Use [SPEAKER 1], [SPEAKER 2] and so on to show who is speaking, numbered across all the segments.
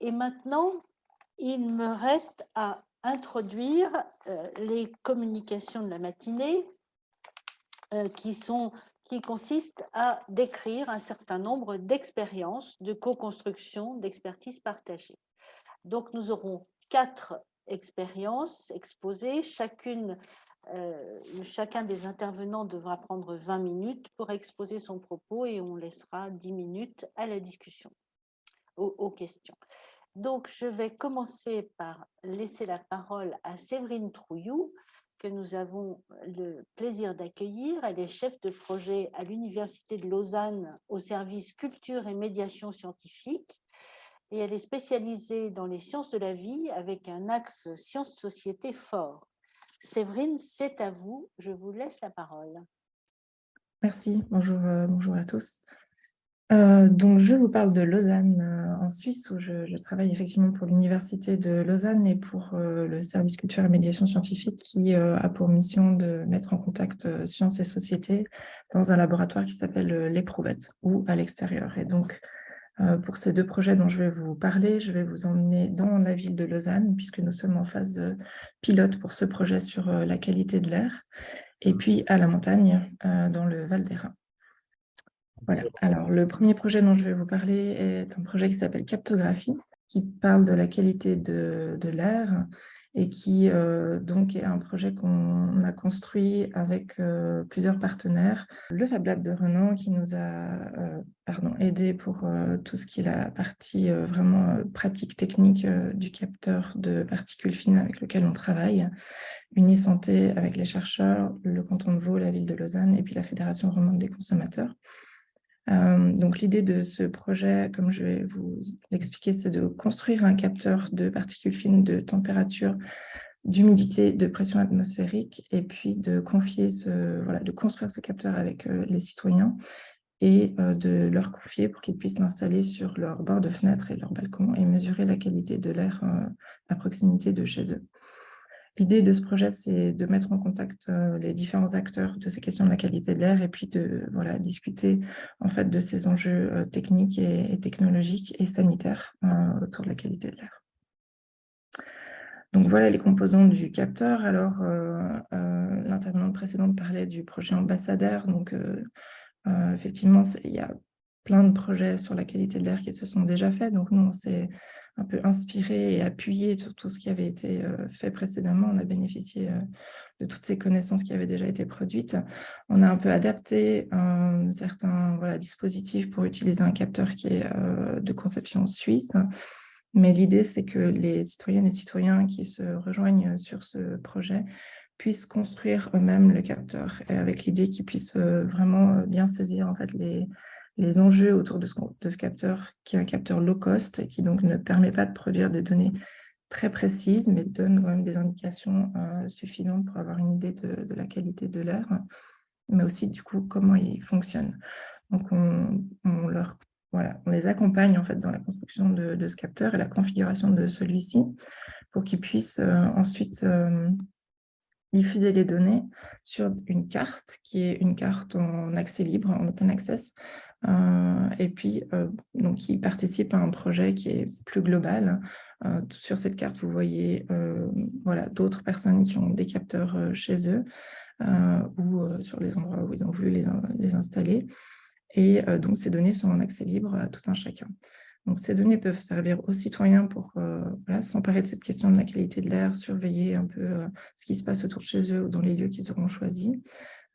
[SPEAKER 1] Et maintenant, il me reste à introduire les communications de la matinée qui consistent à décrire un certain nombre d'expériences de co-construction, d'expertise partagée. Donc, nous aurons 4 expériences exposées. Chacun des intervenants devra prendre 20 minutes pour exposer son propos et on laissera 10 minutes à la discussion, aux questions. Donc, je vais commencer par laisser la parole à Séverine Trouilloux, que nous avons le plaisir d'accueillir. Elle est chef de projet à l'Université de Lausanne au service culture et médiation scientifique. Et elle est spécialisée dans les sciences de la vie avec un axe sciences-société fort. Séverine, c'est à vous. Je vous laisse la parole.
[SPEAKER 2] Merci, bonjour à tous. Donc, je vous parle de Lausanne en Suisse, où je travaille effectivement pour l'Université de Lausanne et pour le service culture et médiation scientifique qui a pour mission de mettre en contact sciences et société dans un laboratoire qui s'appelle l'Éprouvette ou à l'extérieur. Et donc, pour ces 2 projets dont je vais vous parler, je vais vous emmener dans la ville de Lausanne, puisque nous sommes en phase pilote pour ce projet sur la qualité de l'air, et puis à la montagne, dans le Val d'Airain. Voilà. Alors, le premier projet dont je vais vous parler est un projet qui s'appelle Captographie, qui parle de la qualité de l'air et qui donc est un projet qu'on a construit avec plusieurs partenaires. Le Fab Lab de Renan qui nous a aidé pour tout ce qui est la partie vraiment pratique technique du capteur de particules fines avec lequel on travaille. Unisanté avec les chercheurs, le canton de Vaud, la ville de Lausanne et puis la Fédération romande des consommateurs. Donc l'idée de ce projet, comme je vais vous l'expliquer, c'est de construire un capteur de particules fines de température, d'humidité, de pression atmosphérique, et puis de construire ce capteur avec les citoyens et de leur confier pour qu'ils puissent l'installer sur leur bord de fenêtre et leur balcon et mesurer la qualité de l'air à proximité de chez eux. L'idée de ce projet, c'est de mettre en contact les différents acteurs de ces questions de la qualité de l'air et puis de discuter en fait de ces enjeux techniques et technologiques et sanitaires autour de la qualité de l'air. Donc voilà les composants du capteur. Alors, l'intervenante précédente parlait du projet ambassadeur. Donc, effectivement, il y a plein de projets sur la qualité de l'air qui se sont déjà faits. Donc, nous, on s'est un peu inspiré et appuyé sur tout ce qui avait été fait précédemment. On a bénéficié de toutes ces connaissances qui avaient déjà été produites. On a un peu adapté certains dispositifs pour utiliser un capteur qui est de conception suisse. Mais l'idée, c'est que les citoyennes et citoyens qui se rejoignent sur ce projet puissent construire eux-mêmes le capteur, et avec l'idée qu'ils puissent vraiment bien saisir en fait, les enjeux autour de ce capteur, qui est un capteur low cost et qui donc ne permet pas de produire des données très précises, mais donne quand même des indications suffisantes pour avoir une idée de la qualité de l'air, mais aussi du coup comment il fonctionne. Donc on les accompagne en fait dans la construction de ce capteur et la configuration de celui-ci pour qu'ils puissent ensuite diffuser les données sur une carte qui est une carte en accès libre, en open access, et puis donc ils participent à un projet qui est plus global. Sur cette carte, vous voyez d'autres personnes qui ont des capteurs chez eux ou sur les endroits où ils ont voulu les installer. Et donc, ces données sont en accès libre à tout un chacun. Donc, ces données peuvent servir aux citoyens pour s'emparer de cette question de la qualité de l'air, surveiller un peu ce qui se passe autour de chez eux ou dans les lieux qu'ils auront choisis.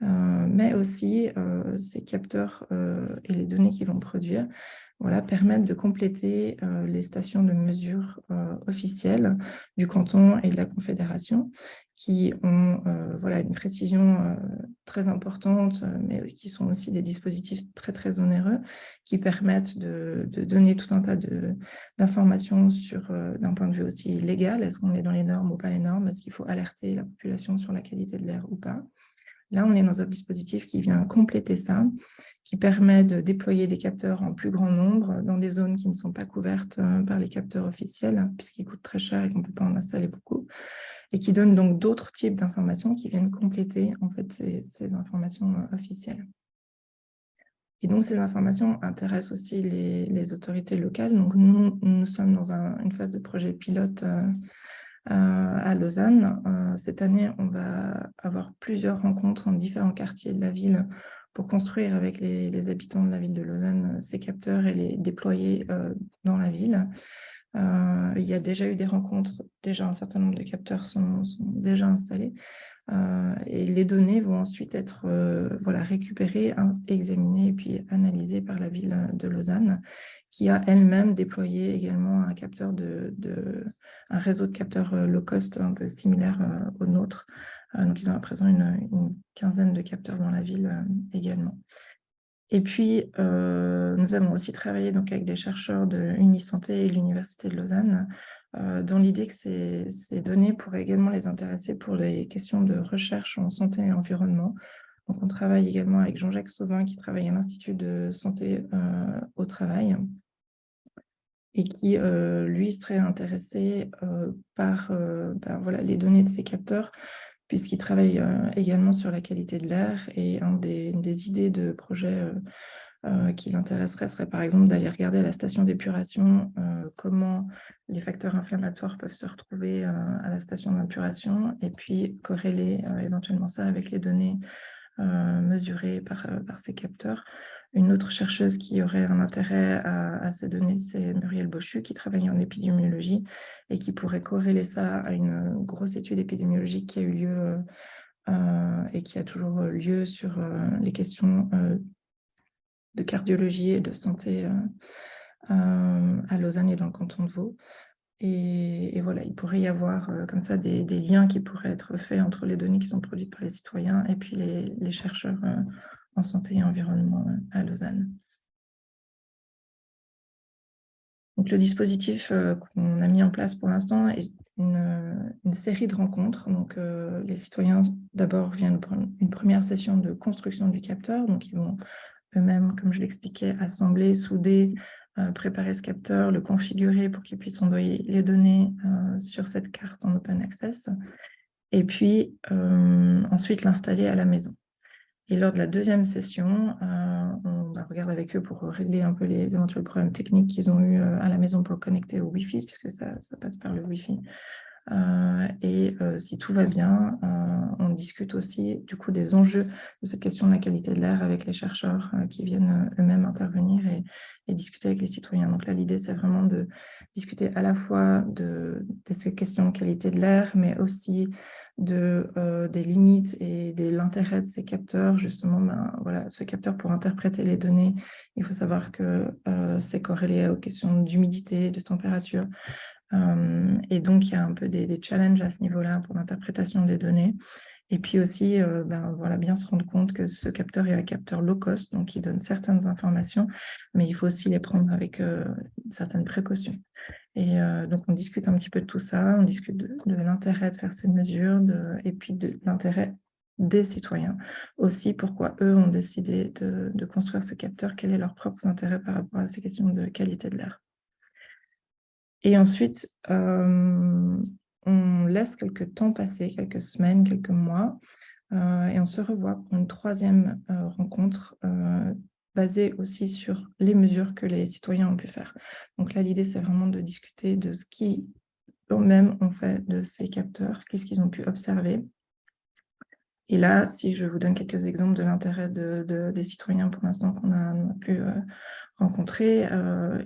[SPEAKER 2] Mais aussi, ces capteurs et les données qu'ils vont produire permettent de compléter les stations de mesure officielles du canton et de la Confédération qui ont une précision très importante, mais qui sont aussi des dispositifs très, très onéreux qui permettent de donner tout un tas d'informations d'un point de vue aussi légal. Est-ce qu'on est dans les normes ou pas les normes? Est-ce qu'il faut alerter la population sur la qualité de l'air ou pas? Là, on est dans un dispositif qui vient compléter ça, qui permet de déployer des capteurs en plus grand nombre dans des zones qui ne sont pas couvertes par les capteurs officiels, puisqu'ils coûtent très cher et qu'on ne peut pas en installer beaucoup, et qui donne donc d'autres types d'informations qui viennent compléter en fait, ces informations officielles. Et donc, ces informations intéressent aussi les autorités locales. Donc, nous sommes dans une phase de projet pilote à Lausanne. Cette année, on va avoir plusieurs rencontres en différents quartiers de la ville pour construire avec les habitants de la ville de Lausanne ces capteurs et les déployer dans la ville. Il y a déjà eu des rencontres, déjà un certain nombre de capteurs sont déjà installés. Et les données vont ensuite être récupérées, examinées et puis analysées par la ville de Lausanne, qui a elle-même déployé également un réseau de capteurs low cost un peu similaire au nôtre. Donc, ils ont à présent une quinzaine de capteurs dans la ville également. Et puis, nous avons aussi travaillé donc, avec des chercheurs de Unisanté et l'Université de Lausanne, dans l'idée que ces données pourraient également les intéresser pour les questions de recherche en santé et environnement. Donc, on travaille également avec Jean-Jacques Sauvin, qui travaille à l'Institut de santé au travail, et qui, lui, serait intéressé par les données de ces capteurs, puisqu'il travaille également sur la qualité de l'air. Et une des idées de projet qui l'intéresserait serait par exemple d'aller regarder à la station d'épuration comment les facteurs inflammatoires peuvent se retrouver à la station d'épuration, et puis corréler éventuellement ça avec les données mesurées par ces capteurs. Une autre chercheuse qui aurait un intérêt à ces données, c'est Muriel Bochu, qui travaille en épidémiologie et qui pourrait corréler ça à une grosse étude épidémiologique qui a eu lieu et qui a toujours lieu sur les questions de cardiologie et de santé à Lausanne et dans le canton de Vaud. Et voilà, il pourrait y avoir comme ça des liens qui pourraient être faits entre les données qui sont produites par les citoyens et puis les chercheurs en santé et environnement à Lausanne. Donc, le dispositif qu'on a mis en place pour l'instant est une série de rencontres. Donc, les citoyens, d'abord, viennent pour une première session de construction du capteur. Donc, ils vont eux-mêmes, comme je l'expliquais, assembler, souder, préparer ce capteur, le configurer pour qu'il puisse envoyer les données sur cette carte en open access, et puis ensuite l'installer à la maison. Et lors de la deuxième session, on va regarder avec eux pour régler un peu les éventuels problèmes techniques qu'ils ont eu à la maison pour le connecter au Wi-Fi, puisque ça passe par le Wi-Fi. Et si tout va bien, on discute aussi du coup des enjeux de cette question de la qualité de l'air avec les chercheurs qui viennent eux-mêmes intervenir et discuter avec les citoyens. Donc là, l'idée, c'est vraiment de discuter à la fois de ces questions de qualité de l'air, mais aussi des limites et de l'intérêt de ces capteurs. Justement, ce capteur, pour interpréter les données, il faut savoir que c'est corrélé aux questions d'humidité, de température. Et donc, il y a un peu des challenges à ce niveau-là pour l'interprétation des données. Et puis aussi, bien se rendre compte que ce capteur est un capteur low cost, donc il donne certaines informations, mais il faut aussi les prendre avec certaines précautions. Et donc, on discute un petit peu de tout ça, on discute de l'intérêt de faire ces mesures, et puis de l'intérêt des citoyens aussi, pourquoi eux ont décidé de construire ce capteur, quels sont leurs propres intérêts par rapport à ces questions de qualité de l'air. Et ensuite, on laisse quelques temps passer, quelques semaines, quelques mois, et on se revoit pour une troisième rencontre basée aussi sur les mesures que les citoyens ont pu faire. Donc là, l'idée, c'est vraiment de discuter de ce qu'ils eux-mêmes ont fait de ces capteurs, qu'est-ce qu'ils ont pu observer. Et là, si je vous donne quelques exemples de l'intérêt des citoyens pour l'instant qu'on a pu rencontrer,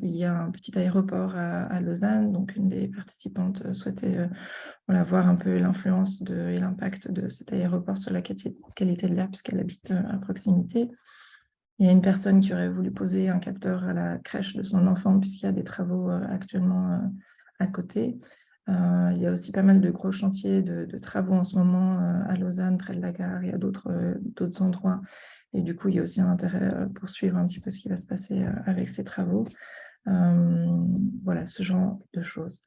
[SPEAKER 2] il y a un petit aéroport à Lausanne, donc une des participantes souhaitait voir un peu l'influence et l'impact de cet aéroport sur la qualité de l'air puisqu'elle habite à proximité. Il y a une personne qui aurait voulu poser un capteur à la crèche de son enfant puisqu'il y a des travaux actuellement à côté. Il y a aussi pas mal de gros chantiers de travaux en ce moment à Lausanne, près de la gare. Il y a d'autres endroits. Et du coup, il y a aussi un intérêt pour suivre un petit peu ce qui va se passer avec ces travaux. Voilà, ce genre de choses.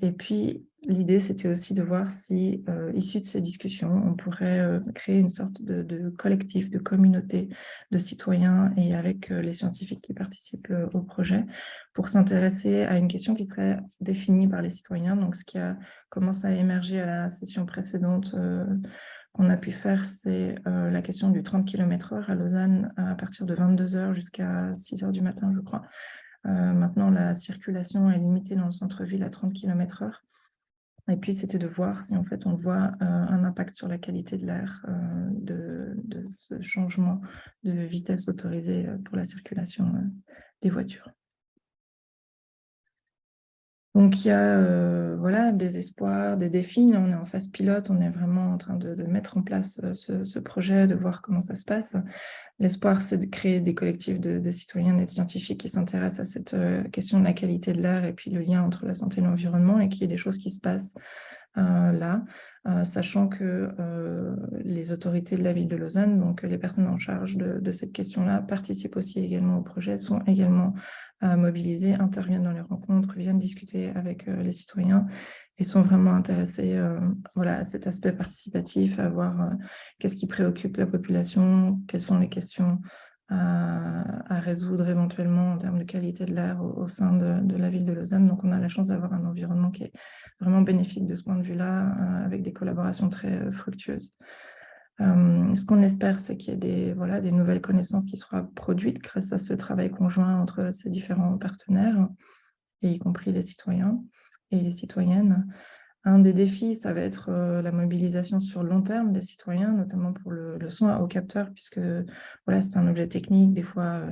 [SPEAKER 2] Et puis, l'idée, c'était aussi de voir si, issu de ces discussions, on pourrait créer une sorte de collectif, de communauté de citoyens et avec les scientifiques qui participent au projet pour s'intéresser à une question qui serait définie par les citoyens. Donc, ce qui a commencé à émerger à la session précédente qu'on a pu faire, c'est la question du 30 km/h à Lausanne à partir de 22h jusqu'à 6h du matin, je crois. Maintenant, la circulation est limitée dans le centre-ville à 30 km/h. Et puis, c'était de voir si en fait on voit un impact sur la qualité de l'air de ce changement de vitesse autorisée pour la circulation des voitures. Donc, il y a voilà, des espoirs, des défis. Là, on est en phase pilote, on est vraiment en train de mettre en place ce projet, de voir comment ça se passe. L'espoir, c'est de créer des collectifs de citoyens et de scientifiques qui s'intéressent à cette question de la qualité de l'air et puis le lien entre la santé et l'environnement, et qu'il y ait des choses qui se passent là, sachant que les autorités de la ville de Lausanne, donc les personnes en charge de cette question-là, participent aussi également au projet, sont également mobilisées, interviennent dans les rencontres, viennent discuter avec les citoyens et sont vraiment intéressés voilà, à cet aspect participatif, à voir qu'est-ce qui préoccupe la population, quelles sont les questions à résoudre éventuellement en termes de qualité de l'air au sein de la ville de Lausanne. Donc, on a la chance d'avoir un environnement qui est vraiment bénéfique de ce point de vue-là, avec des collaborations très fructueuses. Ce qu'on espère, c'est qu'il y ait des nouvelles connaissances qui seront produites grâce à ce travail conjoint entre ces différents partenaires, et y compris les citoyens et les citoyennes. Un des défis, ça va être la mobilisation sur le long terme des citoyens, notamment pour le son au capteur, puisque voilà, c'est un objet technique. Des fois,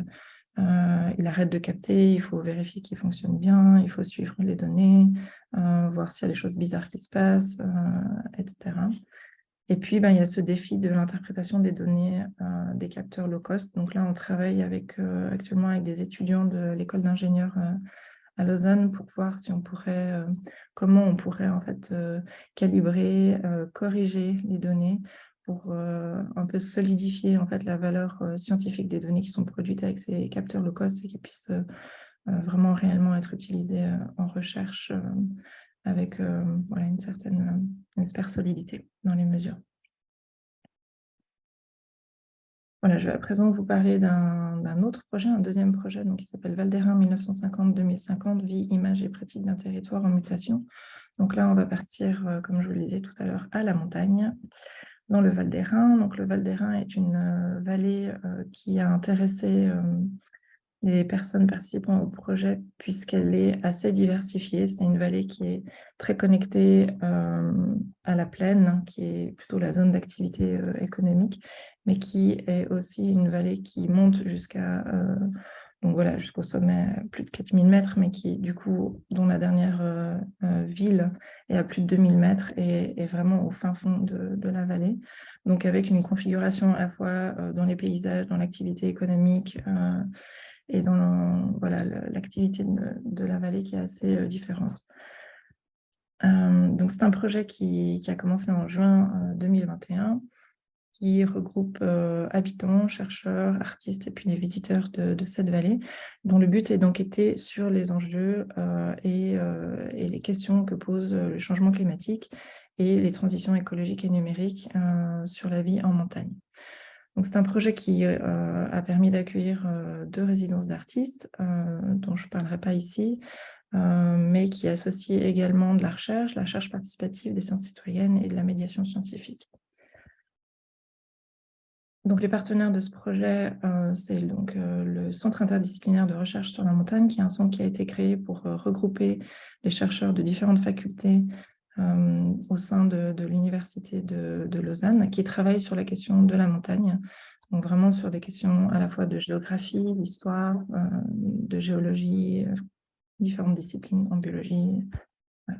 [SPEAKER 2] il arrête de capter, il faut vérifier qu'il fonctionne bien, il faut suivre les données, voir s'il y a des choses bizarres qui se passent, etc. Et puis, il y a ce défi de l'interprétation des données des capteurs low cost. Donc là, on travaille actuellement avec des étudiants de l'école d'ingénieurs à Lausanne pour voir si on pourrait, comment on pourrait en fait calibrer, corriger les données pour un peu solidifier en fait la valeur scientifique des données qui sont produites avec ces capteurs low cost et qui puissent vraiment réellement être utilisés en recherche avec voilà, une certaine, on espère, solidité dans les mesures. Voilà, je vais à présent vous parler d'un autre projet, un deuxième projet donc, qui s'appelle Val d'Airain 1950-2050, vie, images et pratiques d'un territoire en mutation. Donc là, on va partir, comme je vous le disais tout à l'heure, à la montagne, dans le Val d'Airain. Donc le Val d'Airain est une vallée qui a intéressé les personnes participant au projet puisqu'elle est assez diversifiée. C'est une vallée qui est très connectée à la plaine, qui est plutôt la zone d'activité économique, mais qui est aussi une vallée qui monte jusqu'à donc voilà, jusqu'au sommet, plus de 4000 mètres, mais qui, du coup, dont la dernière ville est à plus de 2000 mètres et est vraiment au fin fond de la vallée. Donc, avec une configuration à la fois dans les paysages, dans l'activité économique et dans voilà, l'activité de la vallée qui est assez différente. Donc, c'est un projet qui a commencé en juin 2021, qui regroupe habitants, chercheurs, artistes et puis les visiteurs de cette vallée, dont le but est d'enquêter sur les enjeux et les questions que pose le changement climatique et les transitions écologiques et numériques sur la vie en montagne. Donc, c'est un projet qui a permis d'accueillir 2 résidences d'artistes, dont je ne parlerai pas ici, mais qui associe également de la recherche participative, des sciences citoyennes et de la médiation scientifique. Donc, les partenaires de ce projet, c'est donc le Centre interdisciplinaire de recherche sur la montagne, qui est un centre qui a été créé pour regrouper les chercheurs de différentes facultés au sein de l'Université de Lausanne, qui travaillent sur la question de la montagne, donc vraiment sur des questions à la fois de géographie, d'histoire, de géologie, différentes disciplines en biologie. Voilà.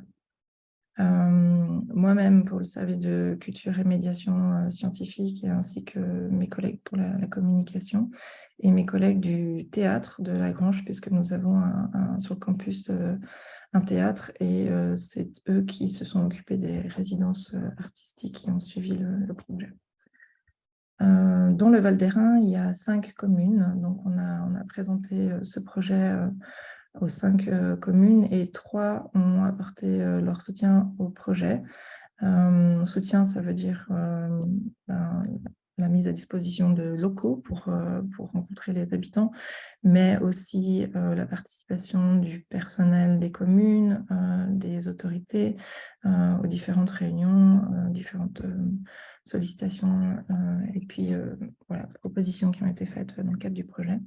[SPEAKER 2] Moi-même pour le service de culture et médiation scientifique, ainsi que mes collègues pour la communication et mes collègues du théâtre de La Grange, puisque nous avons sur le campus un théâtre et c'est eux qui se sont occupés des résidences artistiques qui ont suivi le projet. Dans le Val d'Airain, il y a 5 communes, donc on a présenté ce projet aux 5 communes et 3 ont apporté leur soutien au projet. Soutien, ça veut dire la mise à disposition de locaux pour rencontrer les habitants, mais aussi la participation du personnel des communes, des autorités aux différentes réunions, différentes sollicitations et puis voilà, propositions qui ont été faites dans le cadre du projet.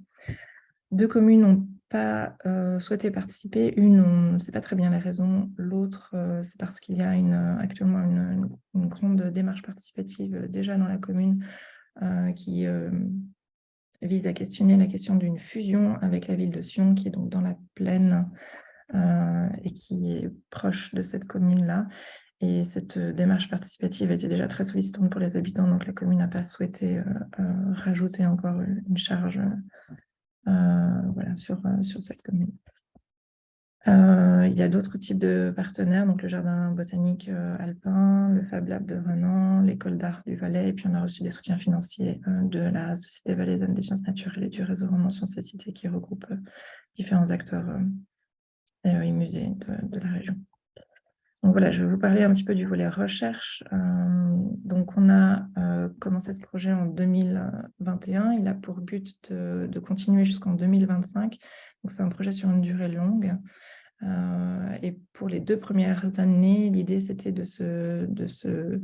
[SPEAKER 2] 2 communes n'ont pas souhaité participer. Une, on ne sait pas très bien les raisons. L'autre, c'est parce qu'il y a actuellement une grande démarche participative déjà dans la commune qui vise à questionner la question d'une fusion avec la ville de Sion, qui est donc dans la plaine et qui est proche de cette commune-là. Et cette démarche participative était déjà très sollicitante pour les habitants, donc la commune n'a pas souhaité rajouter encore une charge voilà, sur cette commune. Il y a d'autres types de partenaires, donc le Jardin botanique alpin, le Fab Lab de Renan, l'École d'art du Valais, et puis on a reçu des soutiens financiers de la Société valaisanne des sciences naturelles et du réseau Roman Sciences et Cités qui regroupe différents acteurs et musées de la région. Donc voilà, je vais vous parler un petit peu du volet recherche. Donc on a commencé ce projet en 2021. Il a pour but de continuer jusqu'en 2025. Donc c'est un projet sur une durée longue. Et pour les 2 premières années, l'idée c'était de se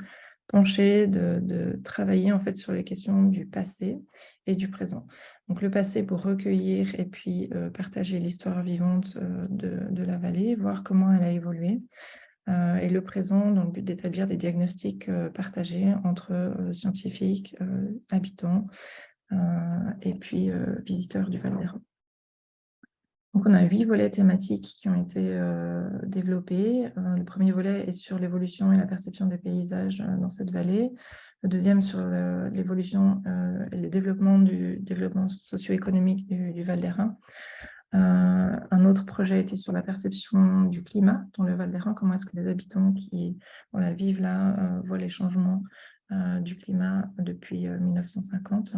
[SPEAKER 2] pencher, de travailler en fait sur les questions du passé et du présent. Donc le passé pour recueillir et puis partager l'histoire vivante de la vallée, voir comment elle a évolué. Et le présent dans le but d'établir des diagnostics partagés entre scientifiques, habitants et puis visiteurs du Val d'Aran. Donc on a 8 volets thématiques qui ont été développés. Le premier volet est sur l'évolution et la perception des paysages dans cette vallée. Le deuxième sur l'évolution et le développement du développement socio-économique du Val d'Aran. Un autre projet était sur la perception du climat dans le Val d'Aran. Comment est-ce que les habitants qui vivent là voient les changements du climat depuis 1950.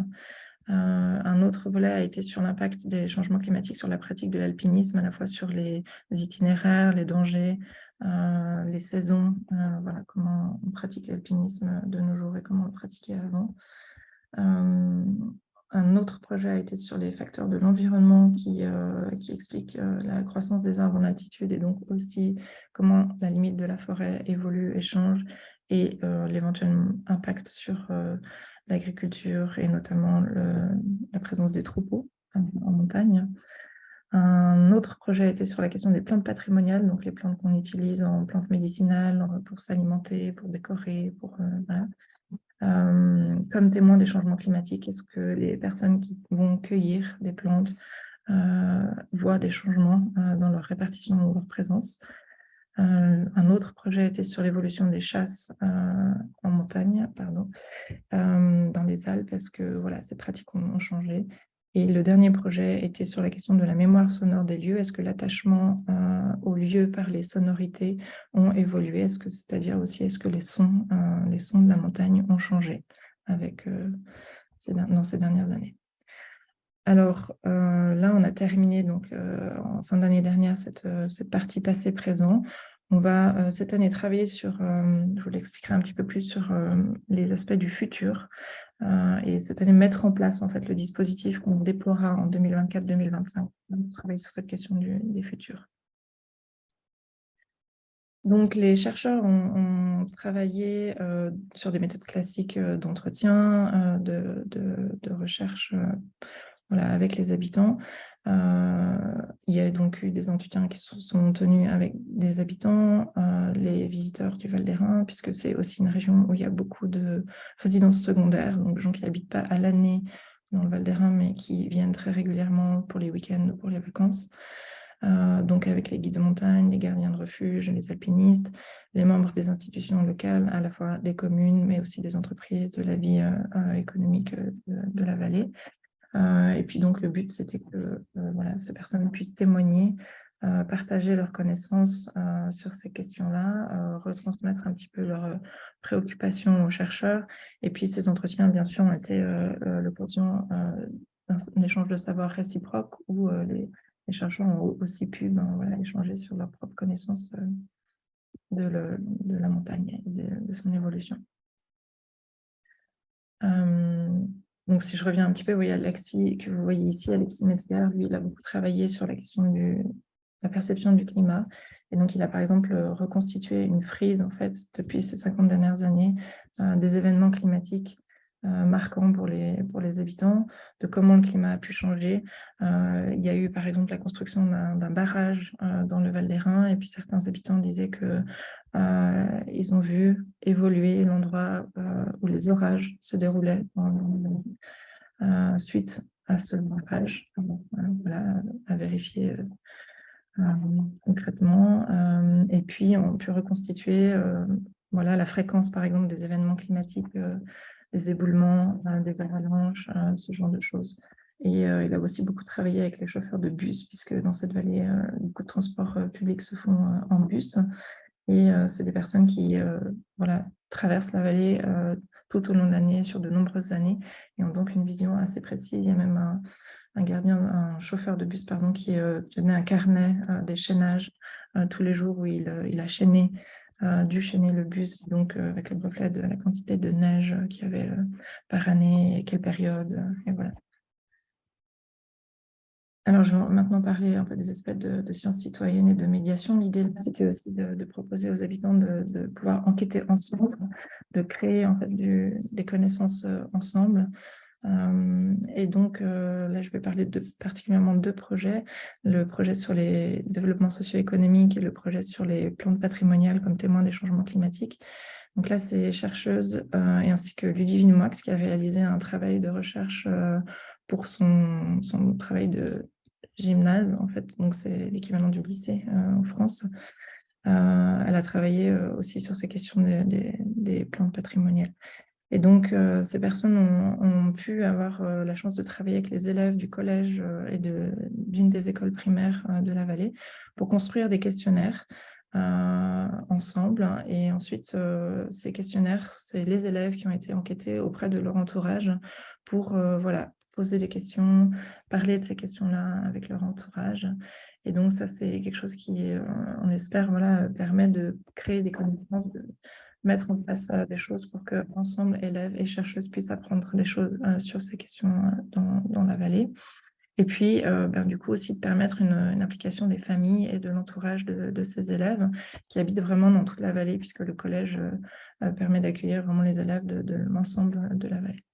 [SPEAKER 2] Un autre volet a été sur l'impact des changements climatiques sur la pratique de l'alpinisme, à la fois sur les itinéraires, les dangers, les saisons, voilà, comment on pratique l'alpinisme de nos jours et comment on le pratiquait avant. Un autre projet a été sur les facteurs de l'environnement qui expliquent la croissance des arbres en altitude et donc aussi comment la limite de la forêt évolue et change et l'éventuel impact sur l'agriculture et notamment la présence des troupeaux en montagne. Un autre projet était sur la question des plantes patrimoniales, donc les plantes qu'on utilise en plantes médicinales pour s'alimenter, pour décorer, voilà. Comme témoin des changements climatiques, est-ce que les personnes qui vont cueillir des plantes voient des changements dans leur répartition ou leur présence? Un autre projet était sur l'évolution des chasses en montagne, dans les Alpes, parce que voilà, ces pratiques ont changé. Et le dernier projet était sur la question de la mémoire sonore des lieux. Est-ce que l'attachement aux lieux par les sonorités ont évolué? C'est-à-dire aussi, est-ce que les sons de la montagne ont changé dans ces dernières années? Alors là, on a terminé donc, en fin d'année dernière cette partie passé-présent. On va cette année travailler sur, je vous l'expliquerai un petit peu plus, sur les aspects du futur et cette année mettre en place en fait le dispositif qu'on déploiera en 2024-2025 pour travailler sur cette question des futurs. Donc, les chercheurs ont travaillé sur des méthodes classiques d'entretien, de recherche voilà, avec les habitants. Il y a donc eu des entretiens qui sont tenus avec des habitants, les visiteurs du Val d'Aran, puisque c'est aussi une région où il y a beaucoup de résidences secondaires, donc gens qui n'habitent pas à l'année dans le Val d'Aran, mais qui viennent très régulièrement pour les week-ends ou pour les vacances. Donc avec les guides de montagne, les gardiens de refuge, les alpinistes, les membres des institutions locales, à la fois des communes, mais aussi des entreprises, de la vie économique de la vallée. Et puis donc le but, c'était que voilà, ces personnes puissent témoigner, partager leurs connaissances sur ces questions-là, retransmettre un petit peu leurs préoccupations aux chercheurs. Et puis ces entretiens, bien sûr, ont été l'occasion d'un échange de savoir réciproque où les chercheurs ont aussi pu voilà, échanger sur leurs propres connaissances de la montagne et de son évolution. Donc, si je reviens un petit peu, oui, Alexis, que vous voyez ici, Alexis Metzger, lui, il a beaucoup travaillé sur la question de la perception du climat. Et donc, il a par exemple reconstitué une frise, en fait, depuis ces 50 dernières années, des événements climatiques marquants pour les habitants, de comment le climat a pu changer. Il y a eu, par exemple, la construction d'un barrage dans le Val d'Airain, et puis certains habitants disaient que ils ont vu évoluer l'endroit où les orages se déroulaient suite à ce barrage. Voilà, à vérifier concrètement. Et puis, on peut reconstituer voilà, la fréquence, par exemple, des événements climatiques, des éboulements, des avalanches, ce genre de choses. Et il a aussi beaucoup travaillé avec les chauffeurs de bus, puisque dans cette vallée, beaucoup de transports publics se font en bus. Et c'est des personnes qui voilà, traversent la vallée tout au long de l'année, sur de nombreuses années, et ont donc une vision assez précise. Il y a même un chauffeur de bus pardon, qui tenait un carnet des chaînages tous les jours où il a chaîné, dû chaîner le bus, donc avec le reflet de la quantité de neige qu'il y avait par année, et quelle période, et voilà. Alors, je vais maintenant parler un peu des aspects de sciences citoyennes et de médiation. L'idée, c'était aussi de proposer aux habitants de pouvoir enquêter ensemble, de créer en fait des connaissances ensemble. Et donc, là, je vais parler particulièrement de deux projets. Le projet sur les développements socio-économiques et le projet sur les plantes patrimoniales comme témoins des changements climatiques. Donc là, c'est chercheuse et ainsi que Ludivine Moix qui a réalisé un travail de recherche pour son travail de gymnase, en fait. Donc, c'est l'équivalent du lycée en France. Elle a travaillé aussi sur ces questions des plantes patrimoniales. Et donc, ces personnes ont pu avoir la chance de travailler avec les élèves du collège et d'une des écoles primaires de la vallée pour construire des questionnaires ensemble. Et ensuite, ces questionnaires, c'est les élèves qui ont été enquêtés auprès de leur entourage pour voilà, poser des questions, parler de ces questions-là avec leur entourage. Et donc, ça, c'est quelque chose qui, on espère, voilà, permet de créer des connaissances, de mettre en place des choses pour que ensemble, élèves et chercheuses puissent apprendre des choses sur ces questions dans la vallée. Et puis, du coup, aussi de permettre une implication des familles et de l'entourage de ces élèves qui habitent vraiment dans toute la vallée, puisque le collège permet d'accueillir vraiment les élèves de l'ensemble de la vallée.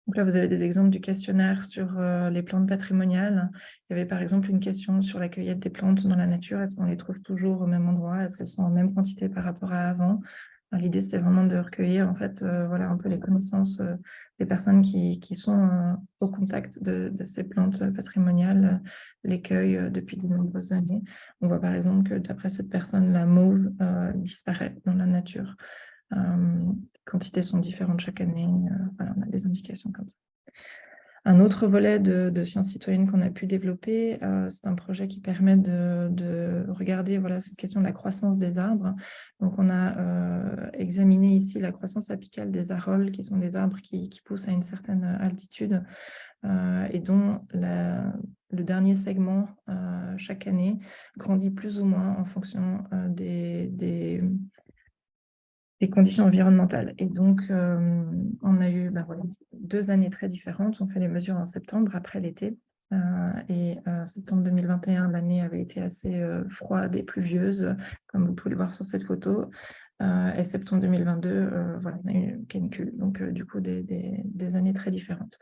[SPEAKER 2] Donc là, vous avez des exemples du questionnaire sur les plantes patrimoniales. Il y avait par exemple une question sur la cueillette des plantes dans la nature. Est-ce qu'on les trouve toujours au même endroit? Est-ce qu'elles sont en même quantité par rapport à avant? L'idée, c'était vraiment de recueillir en fait, voilà, un peu les connaissances des personnes qui sont au contact de ces plantes patrimoniales, les cueillent depuis de nombreuses années. On voit par exemple que d'après cette personne, la mauve disparaît dans la nature. Quantités sont différentes chaque année. Voilà, on a des indications comme ça. Un autre volet de sciences citoyennes qu'on a pu développer, c'est un projet qui permet de regarder voilà, cette question de la croissance des arbres. Donc, on a examiné ici la croissance apicale des arroles, qui sont des arbres qui poussent à une certaine altitude et dont le dernier segment, chaque année, grandit plus ou moins en fonction des conditions environnementales. Et donc, on a eu voilà, 2 années très différentes. On fait les mesures en septembre, après l'été. Septembre 2021, l'année avait été assez froide et pluvieuse, comme vous pouvez le voir sur cette photo. Et septembre 2022, voilà, on a eu une canicule. Donc, du coup, des années très différentes.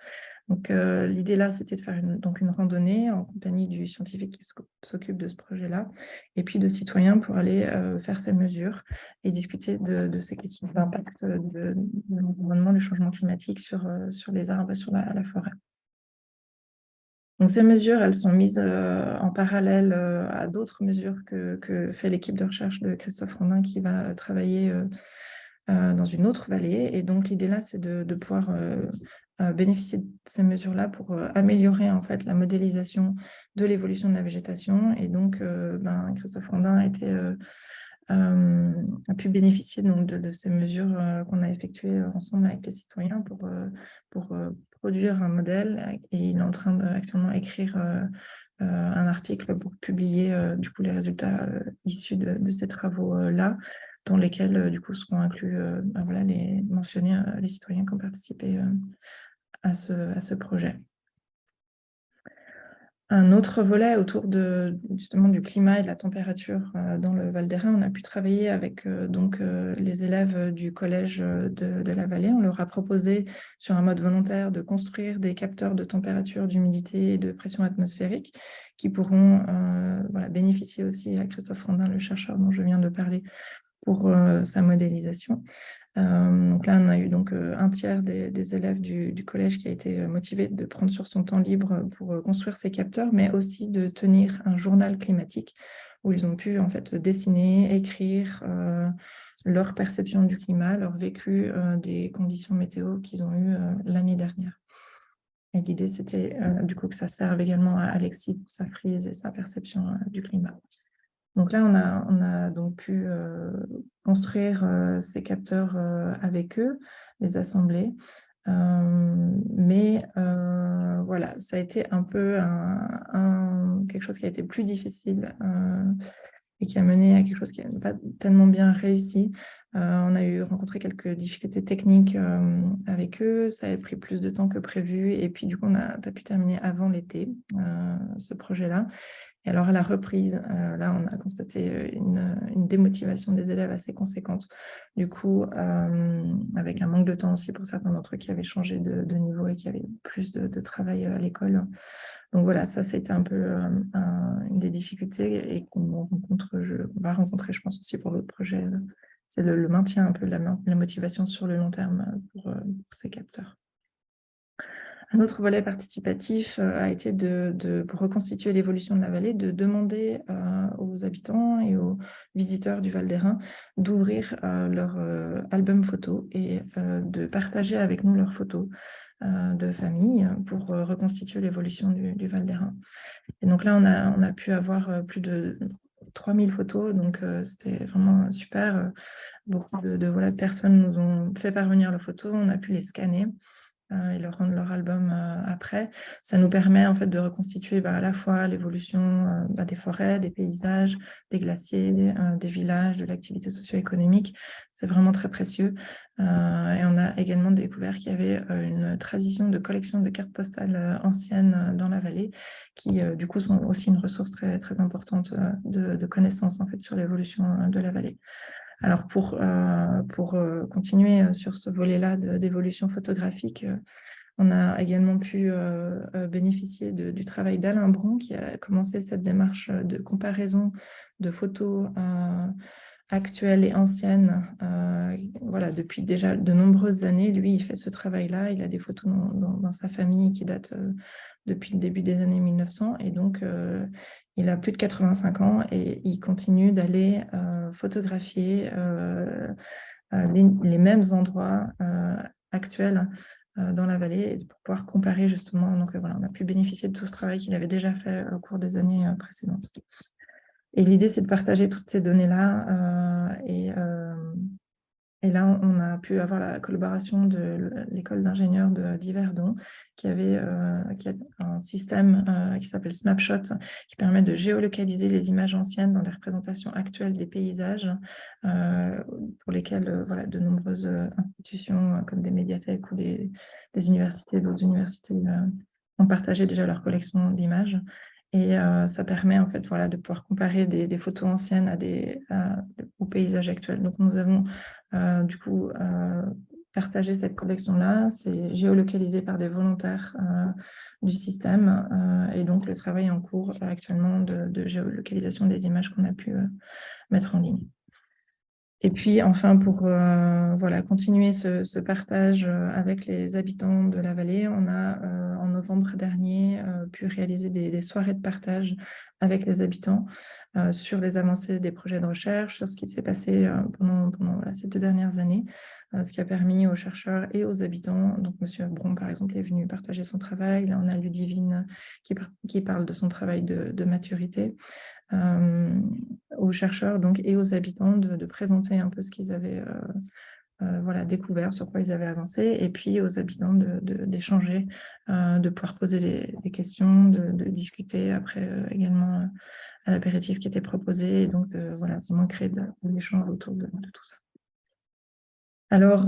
[SPEAKER 2] Donc, l'idée là, c'était de faire une randonnée en compagnie du scientifique qui s'occupe de ce projet-là, et puis de citoyens pour aller faire ces mesures et discuter de ces questions d'impact de l'environnement, du changement climatique sur les arbres et sur la forêt. Donc, ces mesures, elles sont mises en parallèle à d'autres mesures que fait l'équipe de recherche de Christophe Rondin qui va travailler dans une autre vallée. Et donc, l'idée là, c'est de pouvoir bénéficier de ces mesures-là pour améliorer en fait la modélisation de l'évolution de la végétation. Et donc, Christophe Rondin a pu bénéficier donc, de ces mesures qu'on a effectuées ensemble avec les citoyens pour produire un modèle. Et il est en train actuellement écrire un article pour publier du coup les résultats issus de ces travaux-là. dans lesquels, du coup, seront inclus voilà, mentionnés les citoyens qui ont participé à ce projet. Un autre volet autour justement du climat et de la température dans le Val d'Airain, on a pu travailler avec les élèves du collège de la vallée. On leur a proposé, sur un mode volontaire, de construire des capteurs de température, d'humidité et de pression atmosphérique qui pourront voilà, bénéficier aussi à Christophe Rondin, le chercheur dont je viens de parler, pour sa modélisation. Donc là, on a eu donc un tiers des élèves du collège qui a été motivé de prendre sur son temps libre pour construire ces capteurs, mais aussi de tenir un journal climatique où ils ont pu en fait dessiner, écrire leur perception du climat, leur vécu des conditions météo qu'ils ont eues l'année dernière. Et l'idée, c'était du coup que ça serve également à Alexis pour sa frise et sa perception du climat. Donc là, on a donc pu construire ces capteurs avec eux, les assembler. Mais voilà, ça a été un peu quelque chose qui a été plus difficile et qui a mené à quelque chose qui n'a pas tellement bien réussi. On a rencontré quelques difficultés techniques avec eux, ça a pris plus de temps que prévu, et puis du coup, on n'a pas pu terminer avant l'été ce projet-là. Et alors, à la reprise, là, on a constaté une démotivation des élèves assez conséquente. Du coup, avec un manque de temps aussi pour certains d'entre eux qui avaient changé de niveau et qui avaient plus de travail à l'école. Donc voilà, ça a été un peu une des difficultés et qu'on va rencontrer, je pense, aussi pour l'autre projet. C'est le maintien un peu de la motivation sur le long terme pour ces capteurs. Un autre volet participatif a été pour reconstituer l'évolution de la vallée, de demander aux habitants et aux visiteurs du Val d'Airain d'ouvrir leur album photo et de partager avec nous leurs photos de famille pour reconstituer l'évolution du Val d'Airain. Et donc là, on a pu avoir plus de 3000 photos, donc c'était vraiment super. Beaucoup de personnes nous ont fait parvenir leurs photos, on a pu les scanner et leur rendre leur album après. Ça nous permet en fait de reconstituer à la fois l'évolution des forêts, des paysages, des glaciers, des villages, de l'activité socio-économique. C'est vraiment très précieux. Et on a également découvert qu'il y avait une tradition de collection de cartes postales anciennes dans la vallée, qui du coup sont aussi une ressource très, très importante de connaissances en fait, sur l'évolution de la vallée. Alors, pour continuer sur ce volet-là d'évolution photographique, on a également pu bénéficier du travail d'Alain Bron, qui a commencé cette démarche de comparaison de photos actuelles et anciennes. Voilà, depuis déjà de nombreuses années, lui, il fait ce travail-là. Il a des photos dans sa famille qui datent depuis le début des années 1900. Et donc, il a plus de 85 ans et il continue d'aller photographier les mêmes endroits actuels dans la vallée pour pouvoir comparer justement. Donc voilà, on a pu bénéficier de tout ce travail qu'il avait déjà fait au cours des années précédentes. Et l'idée, c'est de partager toutes ces données-là et là, on a pu avoir la collaboration de l'école d'ingénieurs d'Yverdon qui a un système qui s'appelle Snapshot, qui permet de géolocaliser les images anciennes dans les représentations actuelles des paysages pour lesquels voilà, de nombreuses institutions comme des médiathèques ou des universités, d'autres universités ont partagé déjà leur collection d'images. Et ça permet en fait voilà, de pouvoir comparer des photos anciennes aux paysages actuels. Donc nous avons du coup partagé cette collection-là. C'est géolocalisé par des volontaires du système. Et donc le travail est en cours actuellement de géolocalisation des images qu'on a pu mettre en ligne. Et puis enfin, pour voilà, continuer ce partage avec les habitants de la vallée, on a en novembre dernier pu réaliser des soirées de partage avec les habitants sur les avancées des projets de recherche, sur ce qui s'est passé pendant voilà, ces 2 dernières années, ce qui a permis aux chercheurs et aux habitants, donc M. Bron par exemple est venu partager son travail, là on a Ludivine qui parle de son travail de maturité, aux chercheurs donc, et aux habitants de présenter un peu ce qu'ils avaient voilà, découvert, sur quoi ils avaient avancé, et puis aux habitants d'échanger, de pouvoir poser des questions, de discuter après également à l'apéritif qui était proposé, et donc voilà, vraiment créer de l'échange autour de tout ça. Alors,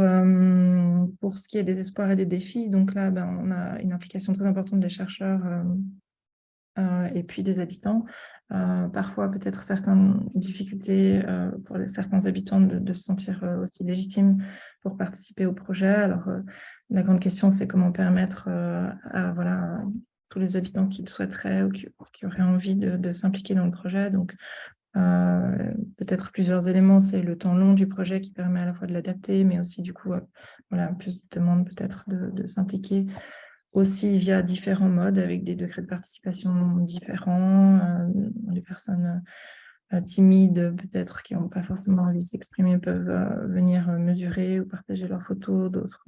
[SPEAKER 2] pour ce qui est des espoirs et des défis, donc là, on a une implication très importante des chercheurs et puis des habitants. Parfois, peut-être certaines difficultés pour certains habitants de se sentir aussi légitimes pour participer au projet. Alors, la grande question, c'est comment permettre à voilà, tous les habitants qui le souhaiteraient ou qui auraient envie de s'impliquer dans le projet. Donc, peut-être plusieurs éléments, c'est le temps long du projet qui permet à la fois de l'adapter, mais aussi du coup, voilà, plus de demandes peut-être de s'impliquer aussi via différents modes avec des degrés de participation différents. Les personnes timides, peut-être qui n'ont pas forcément envie de s'exprimer, peuvent venir mesurer ou partager leurs photos, d'autres.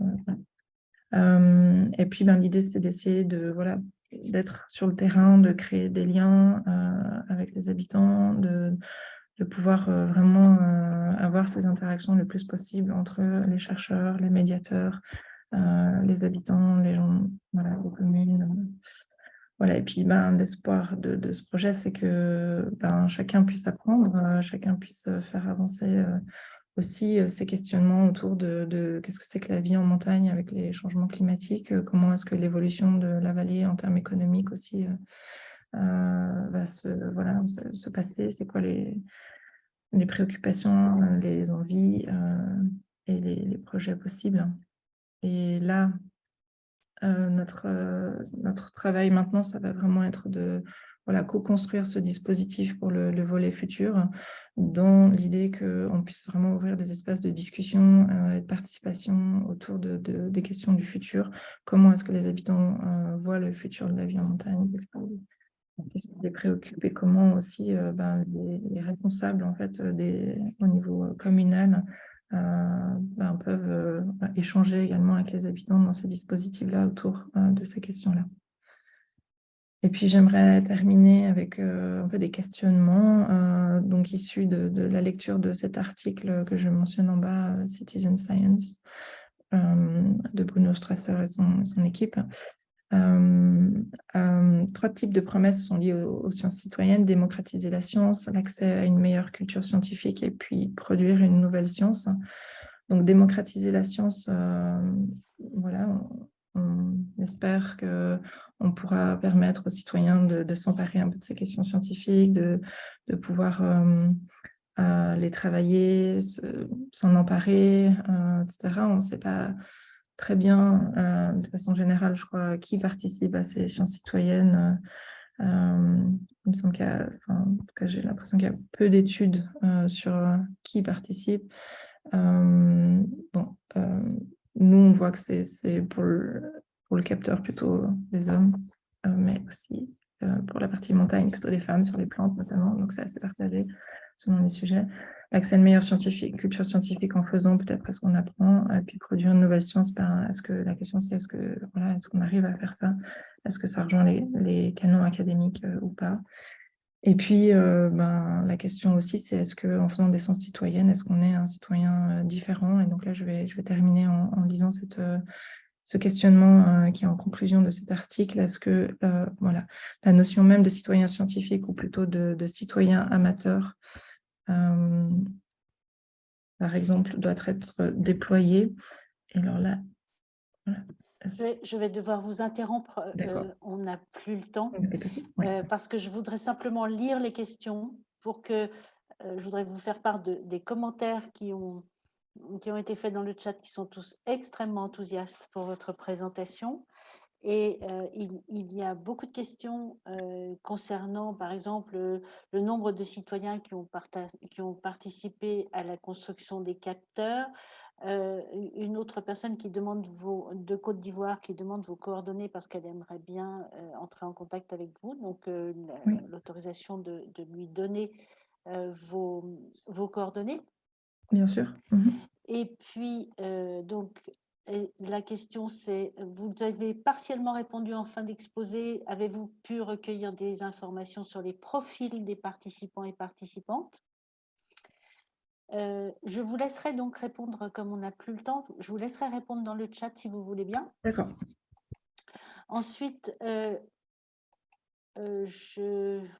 [SPEAKER 2] Et puis, l'idée, c'est d'essayer voilà, d'être sur le terrain, de créer des liens avec les habitants, de pouvoir vraiment avoir ces interactions le plus possible entre les chercheurs, les médiateurs, les habitants, les gens, voilà, les communes. Voilà, et puis l'espoir de ce projet, c'est que chacun puisse apprendre, chacun puisse faire avancer aussi ces questionnements autour de qu'est-ce que c'est que la vie en montagne avec les changements climatiques, comment est-ce que l'évolution de la vallée en termes économiques aussi va se passer, c'est quoi les préoccupations, les envies et les projets possibles. Et là, notre travail maintenant, ça va vraiment être de voilà, co-construire ce dispositif pour le volet futur, dans l'idée qu'on puisse vraiment ouvrir des espaces de discussion et de participation autour des questions du futur. Comment est-ce que les habitants voient le futur de la vie en montagne? Qu'est-ce qui les préoccupe et comment aussi les responsables en fait, au niveau communal peuvent échanger également avec les habitants dans ces dispositifs-là autour de ces questions-là. Et puis j'aimerais terminer avec un peu des questionnements donc issus de la lecture de cet article que je mentionne en bas, Citizen Science, de Bruno Strasser et son équipe. 3 types de promesses sont liées aux sciences citoyennes: démocratiser la science, l'accès à une meilleure culture scientifique et puis produire une nouvelle science. Donc démocratiser la science, voilà, on espère qu'on pourra permettre aux citoyens de s'emparer un peu de ces questions scientifiques, de pouvoir les travailler, s'en emparer, etc. On ne sait pas très bien, de façon générale, je crois, qui participe à ces sciences citoyennes. Il me semble qu'il y a, en tout cas, j'ai l'impression qu'il y a peu d'études sur qui participe. Nous, on voit que c'est pour le capteur plutôt des hommes, mais aussi pour la partie montagne, plutôt des femmes sur les plantes notamment, donc c'est assez partagé selon les sujets. L'accès à une meilleure culture scientifique en faisant peut-être ce qu'on apprend, et puis produire une nouvelle science, la question c'est est-ce qu'on arrive à faire ça? Est-ce que ça rejoint les canons académiques ou pas? Et puis, la question aussi, c'est est-ce qu'en faisant des sciences citoyennes, est-ce qu'on est un citoyen différent? Et donc là, je vais terminer en lisant ce questionnement qui est en conclusion de cet article. Est-ce que voilà, la notion même de citoyen scientifique ou plutôt de citoyen amateur, par exemple, doit être déployée? Et alors là, voilà.
[SPEAKER 1] Je vais devoir vous interrompre,
[SPEAKER 2] D'accord.
[SPEAKER 1] on n'a plus le temps,
[SPEAKER 2] On va dépasser? Ouais.
[SPEAKER 1] parce que je voudrais simplement lire les questions pour que je voudrais vous faire part des commentaires qui ont été faits dans le chat, qui sont tous extrêmement enthousiastes pour votre présentation. Et il y a beaucoup de questions concernant, par exemple, le nombre de citoyens qui ont participé à la construction des capteurs. Une autre personne qui demande de Côte d'Ivoire, qui demande vos coordonnées parce qu'elle aimerait bien entrer en contact avec vous. Donc,
[SPEAKER 2] Oui,
[SPEAKER 1] l'autorisation de lui donner vos coordonnées.
[SPEAKER 2] bien sûr. Mhm.
[SPEAKER 1] Et puis, la question c'est, vous avez partiellement répondu en fin d'exposé. Avez-vous pu recueillir des informations sur les profils des participants et participantes? Je vous laisserai donc répondre, comme on n'a plus le temps, je vous laisserai répondre dans le chat si vous voulez bien.
[SPEAKER 2] D'accord.
[SPEAKER 1] Ensuite,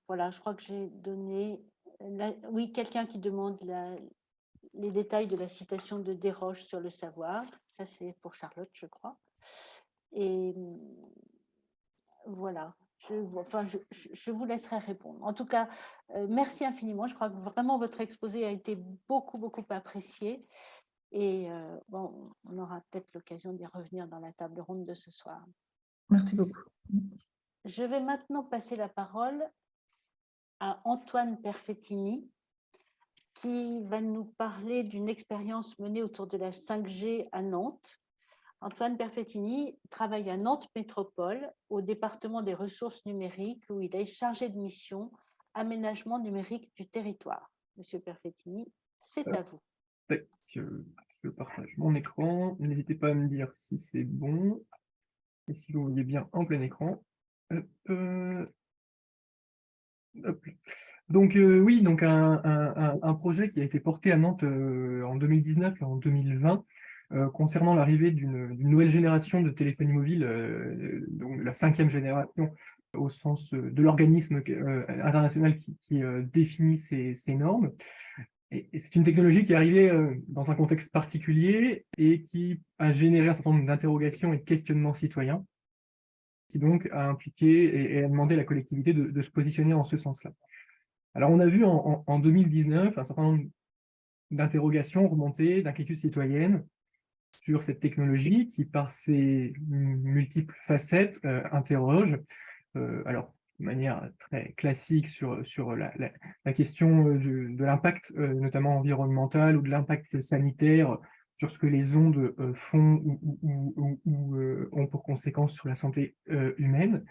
[SPEAKER 1] voilà, je crois que j'ai donné, oui, quelqu'un qui demande les détails de la citation de Desroches sur le savoir. Ça, c'est pour Charlotte, je crois. Et voilà, je vous laisserai répondre. En tout cas, merci infiniment. Je crois que vraiment votre exposé a été beaucoup, beaucoup apprécié. Et bon, on aura peut-être l'occasion d'y revenir dans la table ronde de ce soir.
[SPEAKER 2] Merci beaucoup.
[SPEAKER 1] Je vais maintenant passer la parole à Antoine Perfettini, qui va nous parler d'une expérience menée autour de la 5G à Nantes. Antoine Perfettini travaille à Nantes Métropole, au département des ressources numériques, où il est chargé de mission aménagement numérique du territoire. Monsieur Perfettini, c'est à vous.
[SPEAKER 3] Je partage mon écran. N'hésitez pas à me dire si c'est bon et si vous voyez bien en plein écran. Hop, hop. Donc oui, donc un projet qui a été porté à Nantes en 2019 et en 2020 concernant l'arrivée d'une nouvelle génération de téléphonie mobile, donc la 5e génération au sens de l'organisme international qui définit ces normes. Et c'est une technologie qui est arrivée dans un contexte particulier et qui a généré un certain nombre d'interrogations et de questionnements citoyens, qui donc a impliqué et a demandé à la collectivité de se positionner en ce sens-là. Alors on a vu en 2019 un certain nombre d'interrogations remontées, d'inquiétudes citoyennes sur cette technologie qui, par ses multiples facettes, interroge. Alors, de manière très classique sur la question de l'impact, notamment environnemental, ou de l'impact sanitaire sur ce que les ondes font ou ont pour conséquence sur la santé humaine.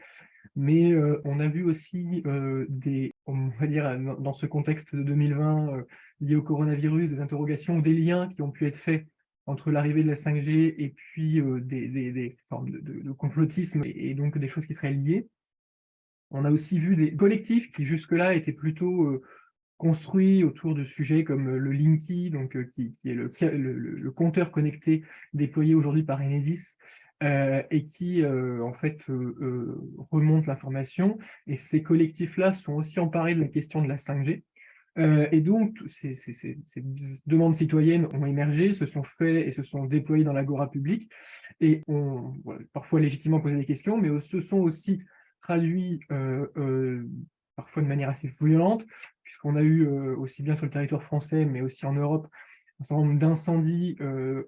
[SPEAKER 3] Mais on a vu aussi on va dire, dans ce contexte de 2020 lié au coronavirus, des interrogations ou des liens qui ont pu être faits entre l'arrivée de la 5G et puis des formes de complotisme et donc des choses qui seraient liées. On a aussi vu des collectifs qui jusque-là étaient plutôt construits autour de sujets comme le Linky, donc, qui est le compteur connecté déployé aujourd'hui par Enedis, et qui en fait remonte l'information. Et ces collectifs-là sont aussi emparés de la question de la 5G. Et donc, ces demandes citoyennes ont émergé, se sont faites et se sont déployées dans l'agora publique, et ont parfois légitimement posé des questions, mais se sont aussi traduits parfois de manière assez violente, puisqu'on a eu aussi bien sur le territoire français, mais aussi en Europe, un certain nombre d'incendies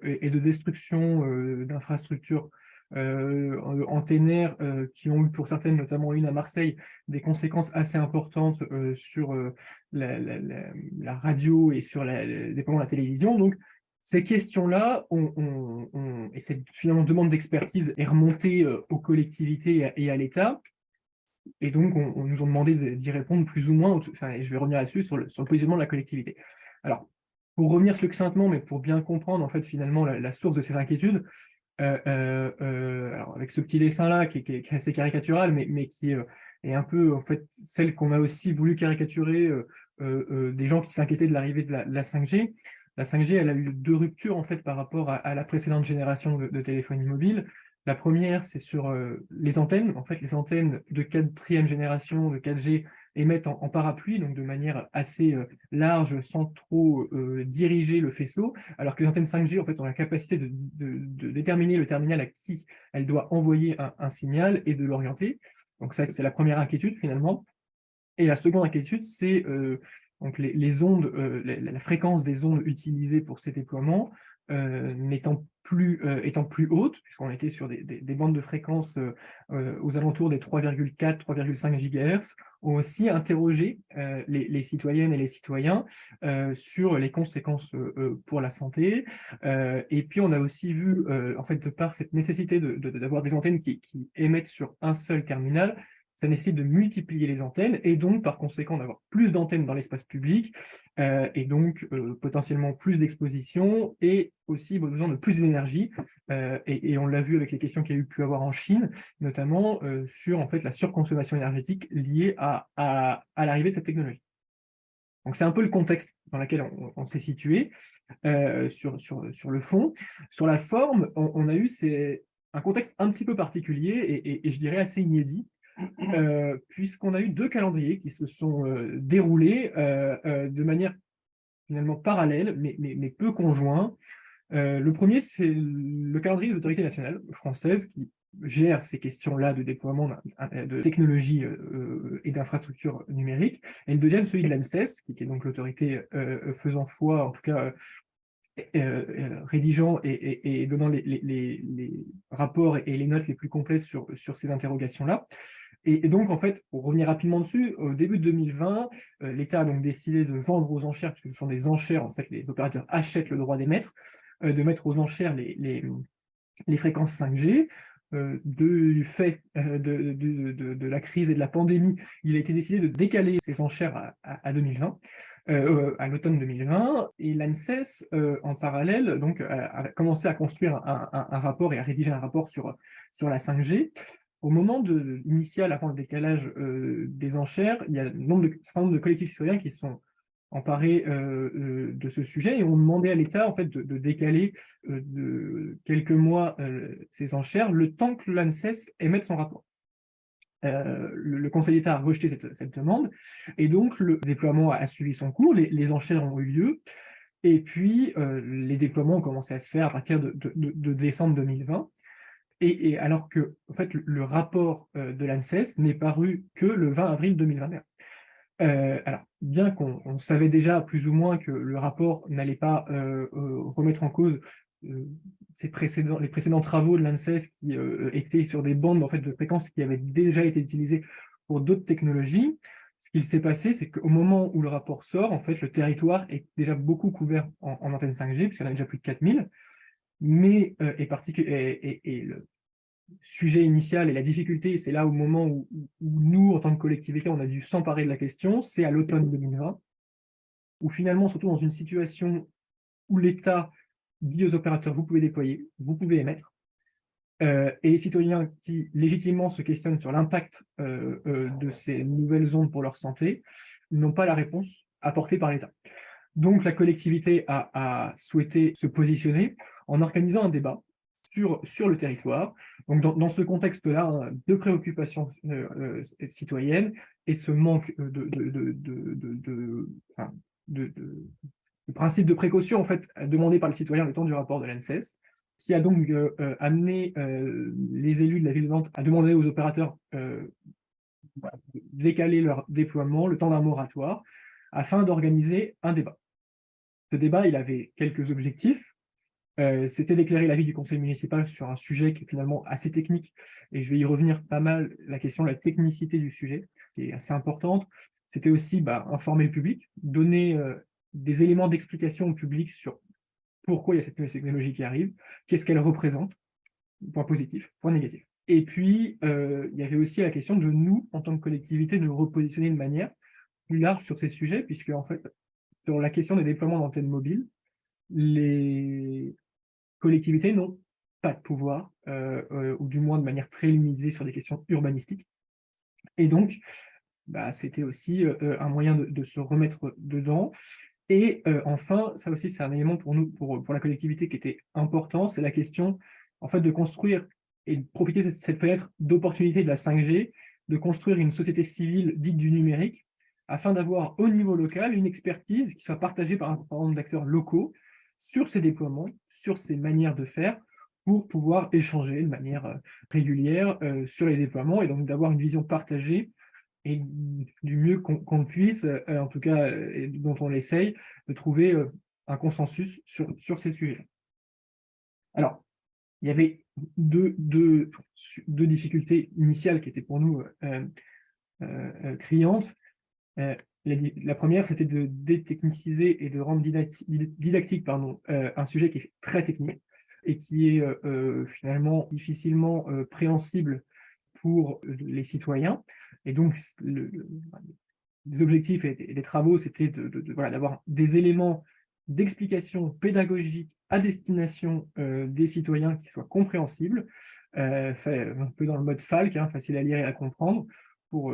[SPEAKER 3] et de destructions d'infrastructures antennaires qui ont eu pour certaines, notamment une à Marseille, des conséquences assez importantes sur la radio et sur dépendamment la télévision. Donc, ces questions-là, et cette finalement demande d'expertise est remontée aux collectivités et à l'État. Et donc, on nous a demandé d'y répondre plus ou moins, enfin, et je vais revenir là-dessus, sur le positionnement de la collectivité. Alors, pour revenir succinctement, mais pour bien comprendre, en fait, finalement, la source de ces inquiétudes, alors avec ce petit dessin-là, qui est assez caricatural, mais qui est un peu, en fait, celle qu'on a aussi voulu caricaturer des gens qui s'inquiétaient de l'arrivée de la 5G. La 5G, elle a eu 2 ruptures, en fait, par rapport à la précédente génération de téléphonie mobile. La première, c'est sur les antennes. En fait, les antennes de 4e génération de 4G émettent en parapluie, donc de manière assez large, sans trop diriger le faisceau, alors que les antennes 5G, en fait, ont la capacité de déterminer le terminal à qui elle doit envoyer un signal et de l'orienter. Donc ça, c'est la première inquiétude, finalement. Et la seconde inquiétude, c'est donc les ondes, la fréquence des ondes utilisées pour ces déploiements étant plus haute, puisqu'on était sur des bandes de fréquences aux alentours des 3,4, 3,5 GHz, ont aussi interrogé les citoyennes et les citoyens sur les conséquences pour la santé. Et puis on a aussi vu, en fait, de par cette nécessité d'avoir des antennes qui émettent sur un seul terminal, ça nécessite de multiplier les antennes et donc, par conséquent, d'avoir plus d'antennes dans l'espace public et donc potentiellement plus d'exposition et aussi besoin de plus d'énergie. Et on l'a vu avec les questions qu'il y a eu pu avoir en Chine, notamment sur en fait, la surconsommation énergétique liée à l'arrivée de cette technologie. Donc c'est un peu le contexte dans lequel on s'est situé sur le fond. Sur la forme, on a eu un contexte un petit peu particulier et je dirais assez inédit, puisqu'on a eu 2 calendriers qui se sont déroulés de manière finalement parallèle, mais peu conjoints. Le premier, c'est le calendrier des autorités nationales françaises qui gère ces questions-là de déploiement de technologies et d'infrastructures numériques. Et le deuxième, celui de l'ANSES, qui est donc l'autorité faisant foi, en tout cas rédigeant et donnant les rapports et les notes les plus complètes sur ces interrogations-là. Et donc, en fait, pour revenir rapidement dessus, au début de 2020, l'État a donc décidé de vendre aux enchères, puisque ce sont des enchères, en fait, les opérateurs achètent le droit d'émettre, de mettre aux enchères les fréquences 5G. Du fait de la crise et de la pandémie, il a été décidé de décaler ces enchères à 2020, à l'automne 2020, et l'ANSES, en parallèle, donc, a commencé à construire un rapport et à rédiger un rapport sur la 5G. Au moment initial, avant le décalage des enchères, il y a un certain nombre de collectifs citoyens qui sont emparés de ce sujet et ont demandé à l'État en fait, de décaler de quelques mois ces enchères, le temps que l'ANSES émette son rapport. Le Conseil d'État a rejeté cette demande, et donc le déploiement a suivi son cours, les enchères ont eu lieu, et puis les déploiements ont commencé à se faire à partir de décembre 2020. Et alors que en fait, le rapport de l'ANSES n'est paru que le 20 avril 2021. Alors, bien qu'on savait déjà plus ou moins que le rapport n'allait pas remettre en cause les précédents travaux de l'ANSES qui étaient sur des bandes en fait, de fréquences qui avaient déjà été utilisées pour d'autres technologies, ce qu'il s'est passé, c'est qu'au moment où le rapport sort, en fait, le territoire est déjà beaucoup couvert en antennes 5G, puisqu'il y en a déjà plus de 4000, mais le sujet initial et la difficulté, c'est là au moment où nous, en tant que collectivité, on a dû s'emparer de la question, c'est à l'automne 2020, où finalement, surtout dans une situation où l'État dit aux opérateurs, vous pouvez déployer, vous pouvez émettre, et les citoyens qui légitimement se questionnent sur l'impact de ces nouvelles ondes pour leur santé, n'ont pas la réponse apportée par l'État. Donc la collectivité a souhaité se positionner en organisant un débat sur le territoire. Donc dans ce contexte-là, de préoccupations citoyennes et ce manque enfin, de principe de précaution en fait, demandé par le citoyen le temps du rapport de l'ANSES, qui a donc amené les élus de la ville de Nantes à demander aux opérateurs de décaler leur déploiement, le temps d'un moratoire, afin d'organiser un débat. Ce débat, il avait quelques objectifs. C'était d'éclairer l'avis du conseil municipal sur un sujet qui est finalement assez technique, et je vais y revenir pas mal, la question de la technicité du sujet, qui est assez importante. C'était aussi informer le public, donner des éléments d'explication au public sur pourquoi il y a cette nouvelle technologie qui arrive, qu'est-ce qu'elle représente, point positif, point négatif. Et puis, il y avait aussi la question de nous, en tant que collectivité, de nous repositionner de manière plus large sur ces sujets, puisque en fait, sur la question des déploiements d'antennes mobiles, les collectivités n'ont pas de pouvoir, ou du moins de manière très limitée sur des questions urbanistiques. Et donc, c'était aussi un moyen de se remettre dedans. Et enfin, ça aussi, c'est un élément pour nous, pour la collectivité qui était important, c'est la question en fait, de construire et de profiter de cette fenêtre d'opportunité de la 5G, de construire une société civile dite du numérique, afin d'avoir au niveau local une expertise qui soit partagée par un certain nombre d'acteurs locaux sur ces déploiements, sur ces manières de faire, pour pouvoir échanger de manière régulière sur les déploiements, et donc d'avoir une vision partagée et du mieux qu'on puisse, en tout cas, et dont on essaye, de trouver un consensus sur ces sujets. Alors, il y avait deux difficultés initiales qui étaient pour nous criantes. La première, c'était de détechniciser et de rendre didactique un sujet qui est très technique et qui est finalement difficilement préhensible pour les citoyens. Et donc, les objectifs et les travaux, c'était d'avoir des éléments d'explication pédagogique à destination des citoyens qui soient compréhensibles, fait un peu dans le mode FALC, facile à lire et à comprendre, pour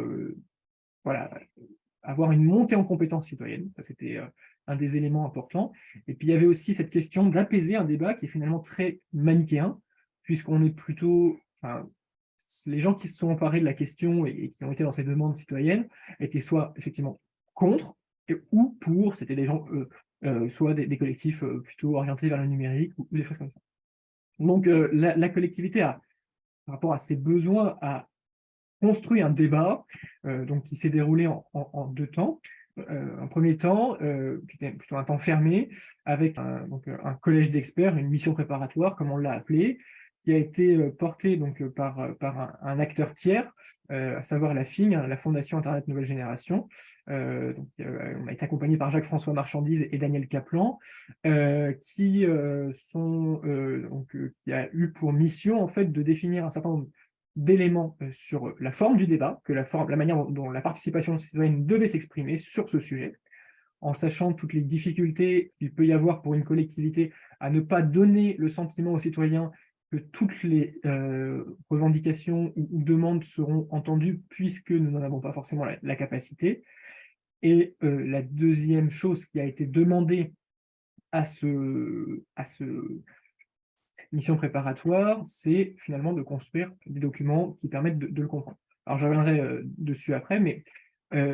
[SPEAKER 3] avoir une montée en compétences citoyennes. Ça, c'était un des éléments importants. Et puis, il y avait aussi cette question d'apaiser un débat qui est finalement très manichéen, puisqu'on est plutôt... Enfin, les gens qui se sont emparés de la question et qui ont été dans ces demandes citoyennes étaient soit effectivement contre ou pour, c'était des gens, soit des collectifs plutôt orientés vers le numérique ou des choses comme ça. Donc la collectivité, par rapport à ses besoins, a construit un débat donc, qui s'est déroulé en 2 temps. Un premier temps, qui était plutôt un temps fermé, avec un collège d'experts, une mission préparatoire, comme on l'a appelé, qui a été porté donc, par un acteur tiers, à savoir la FIN, la Fondation Internet Nouvelle Génération. On a été accompagné par Jacques-François Marchandise et Daniel Kaplan, qui a eu pour mission en fait, de définir un certain nombre d'éléments sur la forme du débat, la manière dont la participation citoyenne devait s'exprimer sur ce sujet, en sachant toutes les difficultés qu'il peut y avoir pour une collectivité à ne pas donner le sentiment aux citoyens que toutes les revendications ou demandes seront entendues, puisque nous n'en avons pas forcément la capacité. Et la deuxième chose qui a été demandée à cette mission préparatoire, c'est finalement de construire des documents qui permettent de le comprendre. Alors, je reviendrai dessus après, mais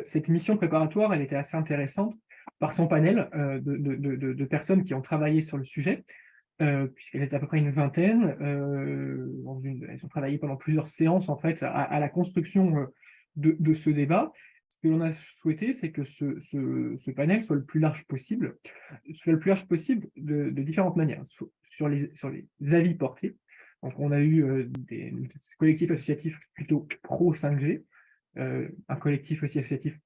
[SPEAKER 3] cette mission préparatoire, elle était assez intéressante par son panel de personnes qui ont travaillé sur le sujet, puisqu'elles étaient à peu près une vingtaine. Elles ont travaillé pendant plusieurs séances, en fait, à la construction de ce débat. Ce que l'on a souhaité, c'est que ce panel soit le plus large possible, de différentes manières, sur les avis portés. Donc, on a eu des collectifs associatifs plutôt pro-5G, un collectif aussi associatif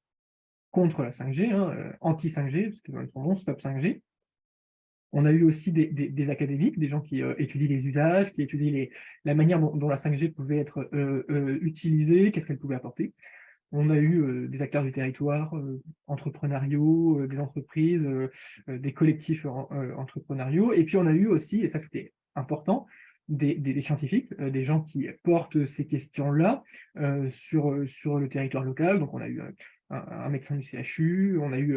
[SPEAKER 3] contre la 5G, anti-5G, parce que dans son nom, Stop 5G. On a eu aussi des académiques, des gens qui étudient les usages, qui étudient la manière dont la 5G pouvait être utilisée, qu'est-ce qu'elle pouvait apporter. On a eu des acteurs du territoire, entrepreneuriaux, des entreprises, des collectifs entrepreneuriaux. Et puis on a eu aussi, et ça c'était important, des scientifiques, des gens qui portent ces questions-là sur le territoire local. Donc on a eu un médecin du CHU, on a eu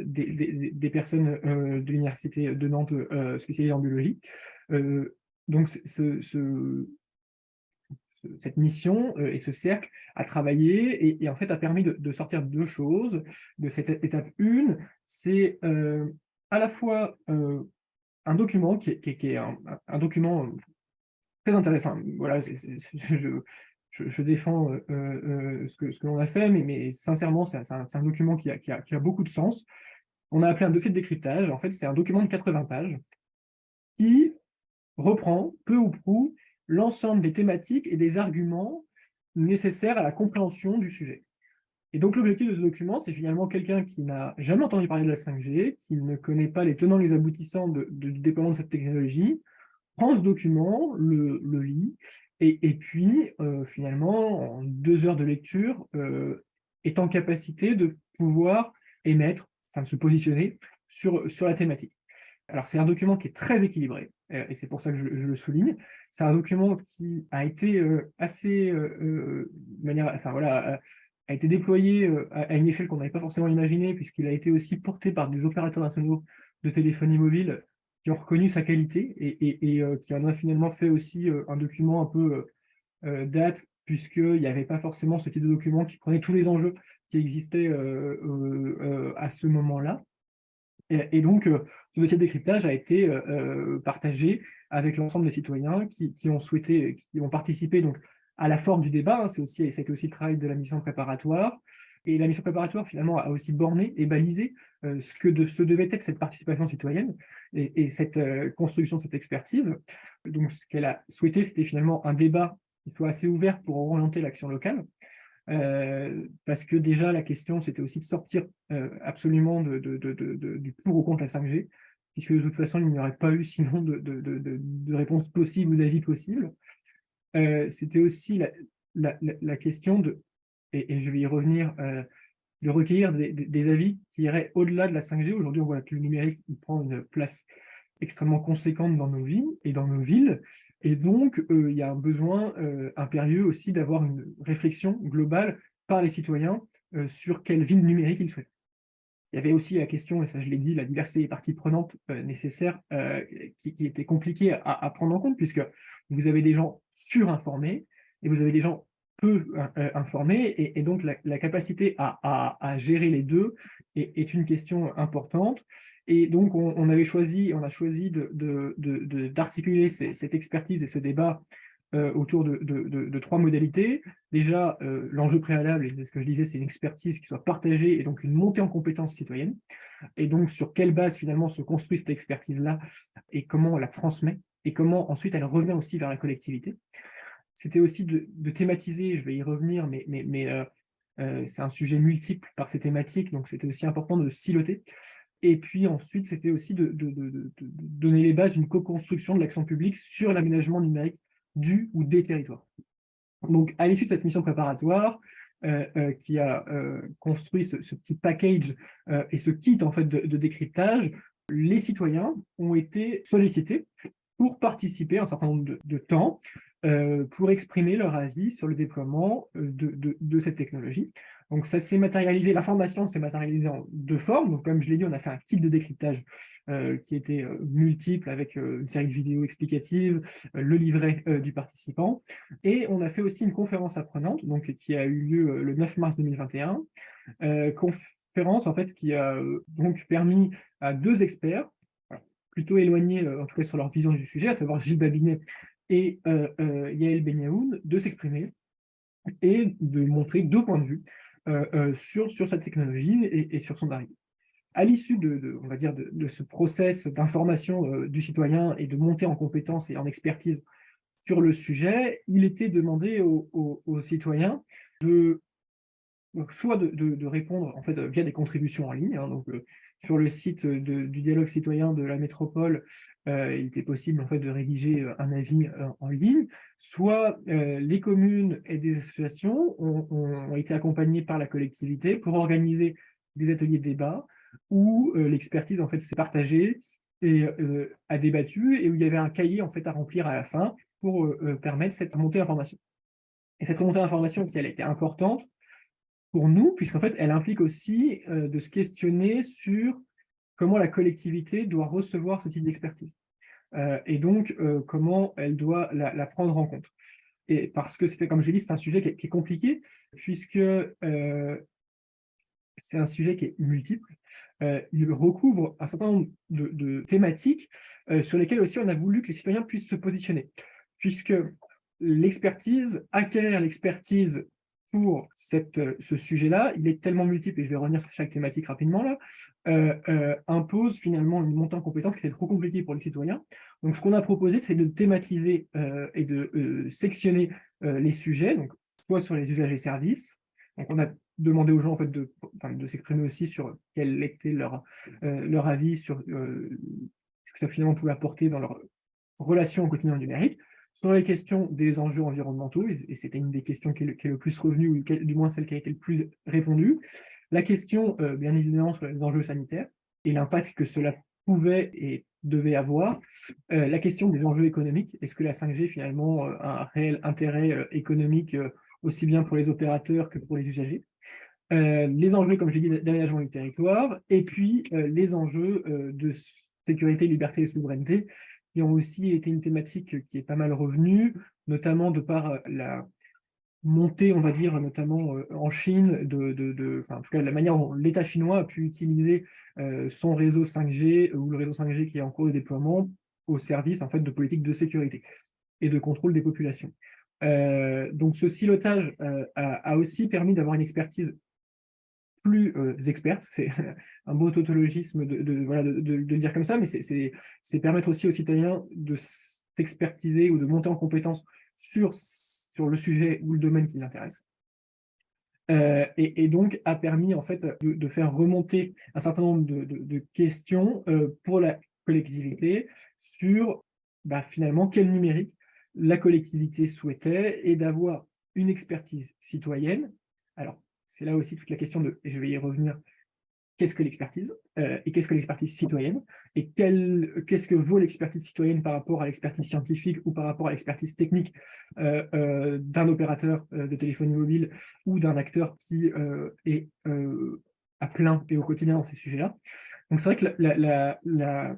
[SPEAKER 3] des personnes de l'université de Nantes spécialisées en biologie. Donc cette mission et ce cercle a travaillé et en fait a permis de sortir 2 choses de cette étape 1. C'est à la fois un document qui est un document très intéressant. Voilà, je défends ce que l'on a fait, mais sincèrement, c'est un document qui a beaucoup de sens. On a appelé un dossier de décryptage. En fait, c'est un document de 80 pages qui reprend peu ou prou l'ensemble des thématiques et des arguments nécessaires à la compréhension du sujet. Et donc l'objectif de ce document, c'est finalement quelqu'un qui n'a jamais entendu parler de la 5G, qui ne connaît pas les tenants et les aboutissants du déploiement de cette technologie, prend ce document, le lit, et puis finalement, en 2 heures de lecture, est en capacité de pouvoir de se positionner sur la thématique. Alors, c'est un document qui est très équilibré, et c'est pour ça que je le souligne. C'est un document qui a été a été déployé à une échelle qu'on n'avait pas forcément imaginée, puisqu'il a été aussi porté par des opérateurs nationaux de téléphonie mobile qui ont reconnu sa qualité et qui en a finalement fait aussi un document un peu date, puisqu'il n'y avait pas forcément ce type de document qui prenait tous les enjeux qui existaient à ce moment-là. Et donc, ce dossier de décryptage a été partagé avec l'ensemble des citoyens qui ont souhaité, qui ont participé donc, à la forme du débat. Ça a été aussi le travail de la mission préparatoire. Et la mission préparatoire, finalement, a aussi borné et balisé ce devait être cette participation citoyenne et cette construction de cette expertise. Donc, ce qu'elle a souhaité, c'était finalement un débat qui soit assez ouvert pour orienter l'action locale. Parce que déjà la question c'était aussi de sortir absolument du pour ou contre la 5G, puisque de toute façon il n'y aurait pas eu sinon de réponse possible ou d'avis possible. C'était aussi la question et je vais y revenir, de recueillir des avis qui iraient au-delà de la 5G. Aujourd'hui on voit que le numérique il prend une place extrêmement conséquente dans nos vies et dans nos villes. Et donc, il y a un besoin impérieux aussi d'avoir une réflexion globale par les citoyens sur quelle ville numérique ils souhaitent. Il y avait aussi la question, et ça je l'ai dit, la diversité des parties prenantes nécessaires qui était compliquée à prendre en compte, puisque vous avez des gens surinformés et vous avez des gens peu informés, et donc la capacité à gérer les deux est une question importante. Et donc on a choisi d'articuler cette expertise et ce débat autour de trois modalités. Déjà, l'enjeu préalable, et c'est ce que je disais, c'est une expertise qui soit partagée et donc une montée en compétences citoyennes. Et donc, sur quelle base finalement se construit cette expertise-là et comment on la transmet et comment ensuite elle revient aussi vers la collectivité. C'était aussi de thématiser, je vais y revenir, mais c'est un sujet multiple par ces thématiques, donc c'était aussi important de siloter. Et puis ensuite, c'était aussi de donner les bases d'une co-construction de l'action publique sur l'aménagement numérique du ou des territoires. Donc, à l'issue de cette mission préparatoire, qui a construit ce petit package et ce kit en fait, de décryptage, les citoyens ont été sollicités pour participer un certain nombre de temps, pour exprimer leur avis sur le déploiement de cette technologie. Donc ça s'est matérialisé, la formation s'est matérialisée en deux formes. Donc comme je l'ai dit, on a fait un kit de décryptage qui était multiple avec une série de vidéos explicatives, le livret du participant. Et on a fait aussi une conférence apprenante donc, qui a eu lieu le 9 mars 2021. Conférence en fait, qui a donc permis à deux experts, plutôt éloignés en tout cas sur leur vision du sujet, à savoir Gilles Babinet et Yael Benyaoun, de s'exprimer et de montrer deux points de vue sur cette technologie et sur son arrivée. À l'issue on va dire de ce process d'information du citoyen et de montée en compétences et en expertise sur le sujet, il était demandé aux citoyens soit de répondre en fait, via des contributions en ligne. Hein, donc, sur le site du dialogue citoyen de la métropole, il était possible en fait, de rédiger un avis en ligne, soit les communes et des associations ont été accompagnées par la collectivité pour organiser des ateliers de débat où l'expertise en fait, s'est partagée et a débattu, et où il y avait un cahier en fait, à remplir à la fin pour permettre cette remontée d'information. Et cette remontée d'information, si elle a été importante, pour nous, puisqu'en fait, elle implique aussi de se questionner sur comment la collectivité doit recevoir ce type d'expertise. Et donc, comment elle doit la prendre en compte. Et parce que, comme j'ai dit, c'est un sujet qui est compliqué, puisque c'est un sujet qui est multiple. Il recouvre un certain nombre de thématiques sur lesquelles aussi on a voulu que les citoyens puissent se positionner. Puisque acquérir l'expertise pour ce sujet-là, il est tellement multiple, et je vais revenir sur chaque thématique rapidement là, impose finalement une montée en compétences qui est trop compliquée pour les citoyens. Donc ce qu'on a proposé, c'est de thématiser et de sectionner les sujets, donc soit sur les usages et services. Donc on a demandé aux gens en fait, de s'exprimer aussi sur quel était leur avis sur ce que ça finalement pouvait apporter dans leur relation au quotidien numérique. Sur les questions des enjeux environnementaux, et c'était une des questions qui est le plus revenue, ou du moins celle qui a été le plus répondue. La question, bien évidemment, sur les enjeux sanitaires et l'impact que cela pouvait et devait avoir. La question des enjeux économiques, est-ce que la 5G finalement a un réel intérêt économique aussi bien pour les opérateurs que pour les usagers. Les enjeux, comme j'ai dit, d'aménagement du territoire, et puis les enjeux de sécurité, liberté et souveraineté, qui ont aussi été une thématique qui est pas mal revenue, notamment de par la montée, on va dire, notamment en Chine, en tout cas, la manière dont l'État chinois a pu utiliser son réseau 5G, ou le réseau 5G qui est en cours de déploiement, au service en fait, de politiques de sécurité et de contrôle des populations. Donc ce silotage a aussi permis d'avoir une expertise plus experte. C'est un beau tautologisme de dire comme ça, mais c'est permettre aussi aux citoyens de s'expertiser ou de monter en compétence sur le sujet ou le domaine qui l'intéresse. Et donc a permis en fait de faire remonter un certain nombre de questions pour la collectivité sur finalement quel numérique la collectivité souhaitait, et d'avoir une expertise citoyenne. Alors c'est là aussi toute la question et je vais y revenir, qu'est-ce que l'expertise et qu'est-ce que l'expertise citoyenne et qu'est-ce que vaut l'expertise citoyenne par rapport à l'expertise scientifique ou par rapport à l'expertise technique d'un opérateur de téléphonie mobile ou d'un acteur qui est à plein et au quotidien dans ces sujets-là. Donc c'est vrai que la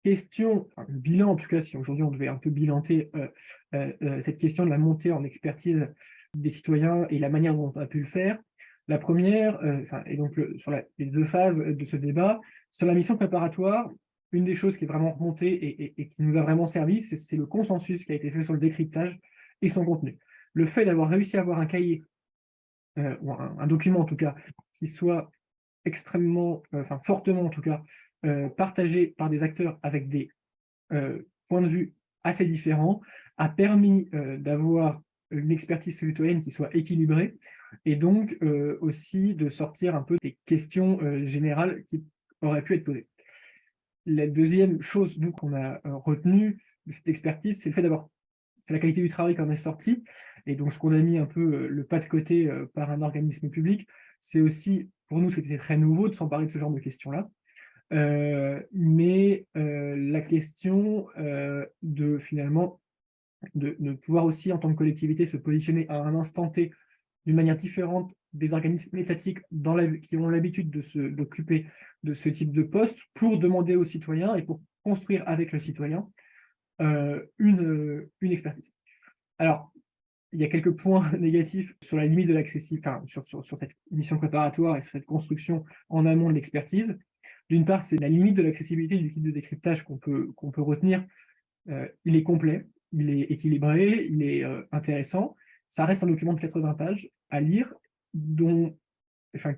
[SPEAKER 3] question, enfin, le bilan en tout cas, si aujourd'hui on devait un peu bilanter cette question de la montée en expertise des citoyens et la manière dont on a pu le faire, la première, et donc sur les deux phases de ce débat, sur la mission préparatoire, une des choses qui est vraiment remontée et qui nous a vraiment servi, c'est le consensus qui a été fait sur le décryptage et son contenu. Le fait d'avoir réussi à avoir un cahier, ou un document en tout cas, qui soit extrêmement, fortement en tout cas, partagé par des acteurs avec des points de vue assez différents, a permis d'avoir une expertise citoyenne qui soit équilibrée, et donc aussi de sortir un peu des questions générales qui auraient pu être posées. La deuxième chose, nous, qu'on a retenue de cette expertise, c'est le fait d'avoir fait la qualité du travail qu'on est sorti, et donc ce qu'on a mis un peu le pas de côté par un organisme public, c'est aussi, pour nous, c'était très nouveau de s'emparer de ce genre de questions-là. Mais la question de finalement de pouvoir aussi en tant que collectivité se positionner à un instant T d'une manière différente des organismes étatiques qui ont l'habitude d'occuper de ce type de poste pour demander aux citoyens et pour construire avec le citoyen une expertise. Alors, il y a quelques points négatifs sur la limite de l'accessibilité, sur cette mission préparatoire et sur cette construction en amont de l'expertise. D'une part, c'est la limite de l'accessibilité du kit de décryptage qu'on peut retenir. Il est complet, il est équilibré, il est intéressant. Ça reste un document de 80 pages à lire,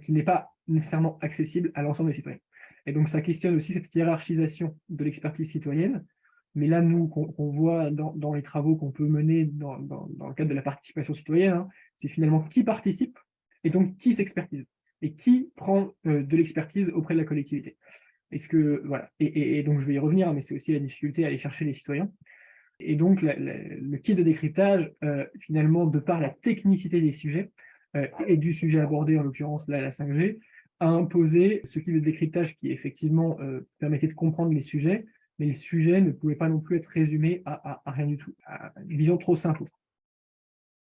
[SPEAKER 3] qui n'est pas nécessairement accessible à l'ensemble des citoyens. Et donc, ça questionne aussi cette hiérarchisation de l'expertise citoyenne. Mais là, nous, qu'on voit dans les travaux qu'on peut mener dans le cadre de la participation citoyenne, hein, c'est finalement qui participe et donc qui s'expertise et qui prend de l'expertise auprès de la collectivité. Voilà. Et donc, je vais y revenir, mais c'est aussi la difficulté à aller chercher les citoyens. Et donc, le kit de décryptage, finalement, de par la technicité des sujets et du sujet abordé, en l'occurrence là, la 5G, a imposé ce kit de décryptage qui, effectivement, permettait de comprendre les sujets, mais le sujet ne pouvait pas non plus être résumé à rien du tout, à une vision trop simple.